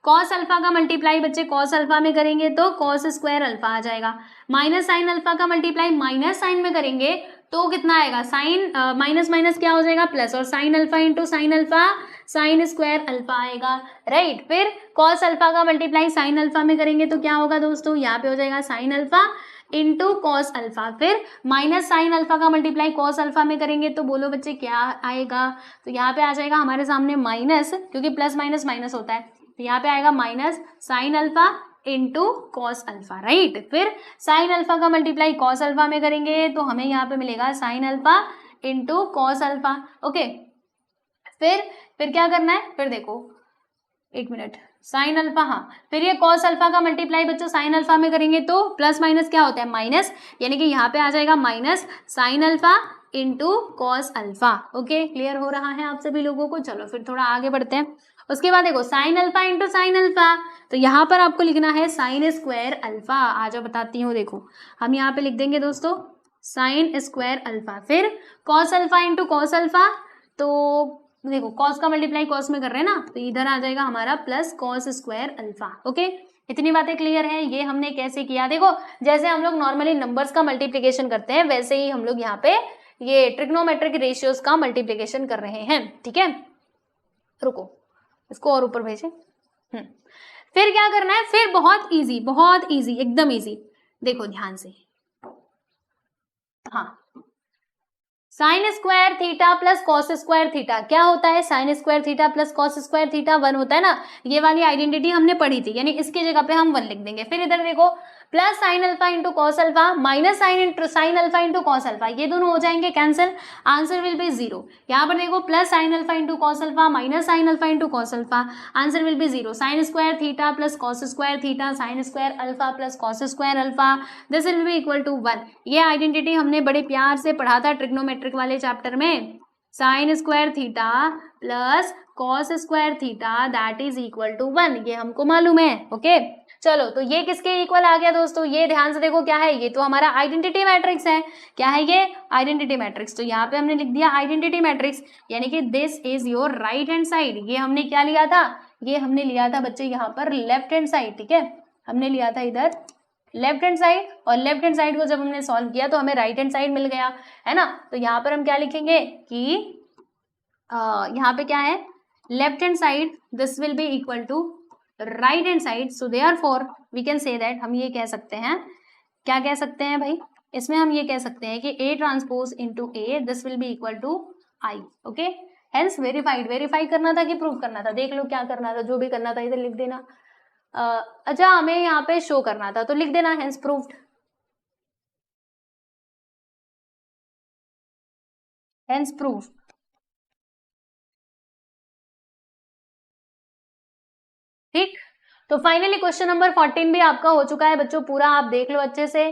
कॉस अल्फा का मल्टीप्लाई बच्चे कॉस अल्फा में करेंगे तो कॉस स्क्वायर अल्फा आ जाएगा। माइनस साइन अल्फा का मल्टीप्लाई माइनस साइन में करेंगे तो कितना आएगा, साइन माइनस माइनस क्या हो जाएगा, प्लस, और sign alpha into sine alpha sign square alpha आएगा, राइट। फिर कॉस अल्फा का मल्टीप्लाई साइन अल्फा में करेंगे तो क्या होगा दोस्तों, यहाँ पे हो जाएगा sign alpha into cos alpha. फिर माइनस साइन अल्फा का मल्टीप्लाई कॉस अल्फा में करेंगे तो बोलो बच्चे क्या आएगा, तो यहाँ पे आ जाएगा हमारे सामने माइनस, क्योंकि प्लस माइनस माइनस होता है, तो यहाँ पे आएगा minus sine alpha into cos alpha, right. फिर साइन अल्फा का मल्टीप्लाई कॉस अल्फा में करेंगे तो हमें यहाँ पे मिलेगा sign alpha into cos alpha, okay. फिर क्या करना है, फिर देखो एक मिनट, साइन अल्फा, हाँ, फिर ये कॉस अल्फा का मल्टीप्लाई बच्चों साइन अल्फा में करेंगे तो प्लस माइनस क्या होता है, माइनस, यानी कि यहाँ पे आ जाएगा minus sine alpha into cos alpha, okay. Clear हो रहा है आप सभी लोगों को। चलो फिर थोड़ा आगे बढ़ते हैं। उसके बाद देखो sign alpha into sine alpha, तो यहाँ पर आपको लिखना है साइन स्क्वायर अल्फा। आ जाओ बताती हूँ, देखो हम यहाँ पे लिख देंगे दोस्तों साइन स्क्वायर अल्फा। फिर cos alpha into cos alpha, तो देखो कॉस का मल्टीप्लाई कॉस में कर रहे हैं ना, तो इधर आ जाएगा हमारा plus cos square alpha, okay. इतनी बातें क्लियर है। ये हमने कैसे किया, देखो जैसे हम लोग नॉर्मली नंबर्स का मल्टीप्लिकेशन करते हैं वैसे ही हम लोग यहाँ पे ये ट्रिग्नोमेट्रिक रेशियोज का मल्टीप्लिकेशन कर रहे हैं, ठीक है। रुको इसको और ऊपर भेजें। फिर क्या करना है, फिर बहुत इजी एकदम इजी, देखो ध्यान से, हाँ, sign square theta plus cos square theta क्या होता है, sign square theta plus cos square theta 1 होता है ना, ये वाली आइडेंटिटी हमने पढ़ी थी, यानी इसकी जगह पे हम 1 लिख देंगे। फिर इधर देखो plus sine alpha into cos alpha minus sine alpha into cos alpha, ये दोनों हो जाएंगे कैंसिल, आंसर विल बी 0। यहाँ पर देखो plus sine alpha into cos alpha minus sine alpha into cos alpha, answer will be 0। Sine square theta plus cos square theta sine square alpha plus cos square alpha, this will be equal to 1। ये आइडेंटिटी हमने बड़े प्यार से पढ़ा था ट्रिग्नोमेट्रिक वाले चैप्टर में, sine square theta plus cos square theta that is equal to 1, ये हमको मालूम है, ओके। चलो तो ये किसके इक्वल आ गया दोस्तों, ये ध्यान से देखो क्या है, ये तो हमारा आइडेंटिटी मैट्रिक्स है। क्या है ये, आइडेंटिटी मैट्रिक्स। तो यहाँ पे हमने लिख दिया आइडेंटिटी मैट्रिक्स, यानी कि this is your right hand side. ये हमने क्या लिया था, ये हमने लिया था बच्चे यहाँ पर लेफ्ट हैंड साइड, ठीक है, हमने लिया था इधर लेफ्ट हैंड साइड, और लेफ्ट हैंड साइड को जब हमने सॉल्व किया तो हमें राइट हैंड साइड मिल गया, है ना। तो यहाँ पर हम क्या लिखेंगे कि यहाँ पे क्या है, left hand side this will be equal to right hand side, so therefore we can say that, हम ये कह सकते हैं, क्या कह सकते हैं भाई, इसमें हम ये कह सकते हैं कि A transpose into A this will be equal to I, okay, hence verified, verify करना था कि प्रूव करना था, देख लो क्या करना था, जो भी करना था इधर लिख देना। अच्छा हमें यहाँ पे शो करना था तो लिख देना हेंस प्रूव्ड, हेंस प्रूव। ठीक, तो फाइनली क्वेश्चन नंबर 14 भी आपका हो चुका है बच्चों पूरा, आप देख लो अच्छे से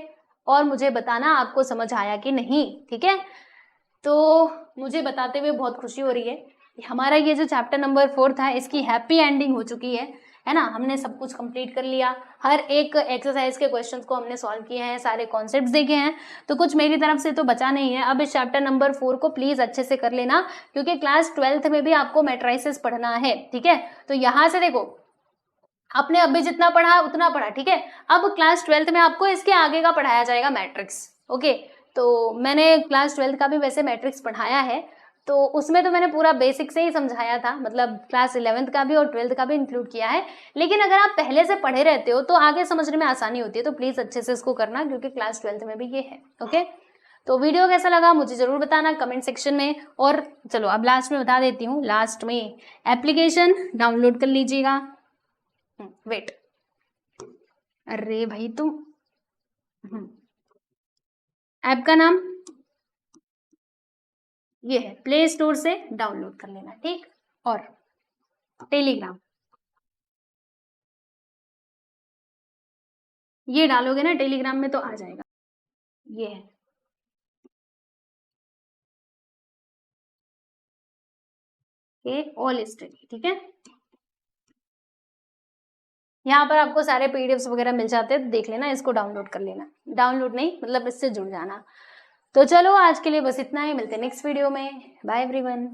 और मुझे बताना आपको समझ आया कि नहीं। ठीक है, तो मुझे बताते हुए बहुत खुशी हो रही है, हमारा ये जो चैप्टर नंबर 4 था इसकी हैप्पी एंडिंग हो चुकी है ना। हमने सब कुछ कंप्लीट कर लिया, हर एक एक्सरसाइज के क्वेश्चंस को हमने सॉल्व किए हैं, सारे कॉन्सेप्ट्स देखे हैं, तो कुछ मेरी तरफ से तो बचा नहीं है। अब इस चैप्टर नंबर 4 को प्लीज अच्छे से कर लेना, क्योंकि क्लास 12th में भी आपको मैट्राइसेस पढ़ना है। ठीक है, तो यहाँ से देखो आपने अभी जितना पढ़ा उतना पढ़ा, ठीक है। अब क्लास 12th में आपको इसके आगे का पढ़ाया जाएगा मैट्रिक्स। ओके, तो मैंने क्लास 12th का भी वैसे मैट्रिक्स पढ़ाया है, तो उसमें तो मैंने पूरा बेसिक से ही समझाया था, मतलब क्लास 11th का भी और 12th का भी इंक्लूड किया है। लेकिन अगर आप पहले से पढ़े रहते हो तो आगे समझने में आसानी होती है, तो प्लीज अच्छे से इसको करना, क्योंकि क्लास 12th में भी ये है। ओके, तो वीडियो कैसा लगा मुझे जरूर बताना कमेंट सेक्शन में। और चलो अब लास्ट में बता देती हूँ, लास्ट में एप्लीकेशन डाउनलोड कर लीजिएगा। वेट, अरे भाई तुम, ऐप का नाम ये है, प्ले स्टोर से डाउनलोड कर लेना। ठीक, और टेलीग्राम ये डालोगे ना टेलीग्राम में तो आ जाएगा, ये है ये ऑल स्टडी। ठीक है, यहाँ पर आपको सारे पीडीएफ्स वगैरह मिल जाते हैं, तो देख लेना, इसको डाउनलोड कर लेना, डाउनलोड नहीं मतलब इससे जुड़ जाना। तो चलो आज के लिए बस इतना ही, मिलते हैं नेक्स्ट वीडियो में, बाय एवरीवन।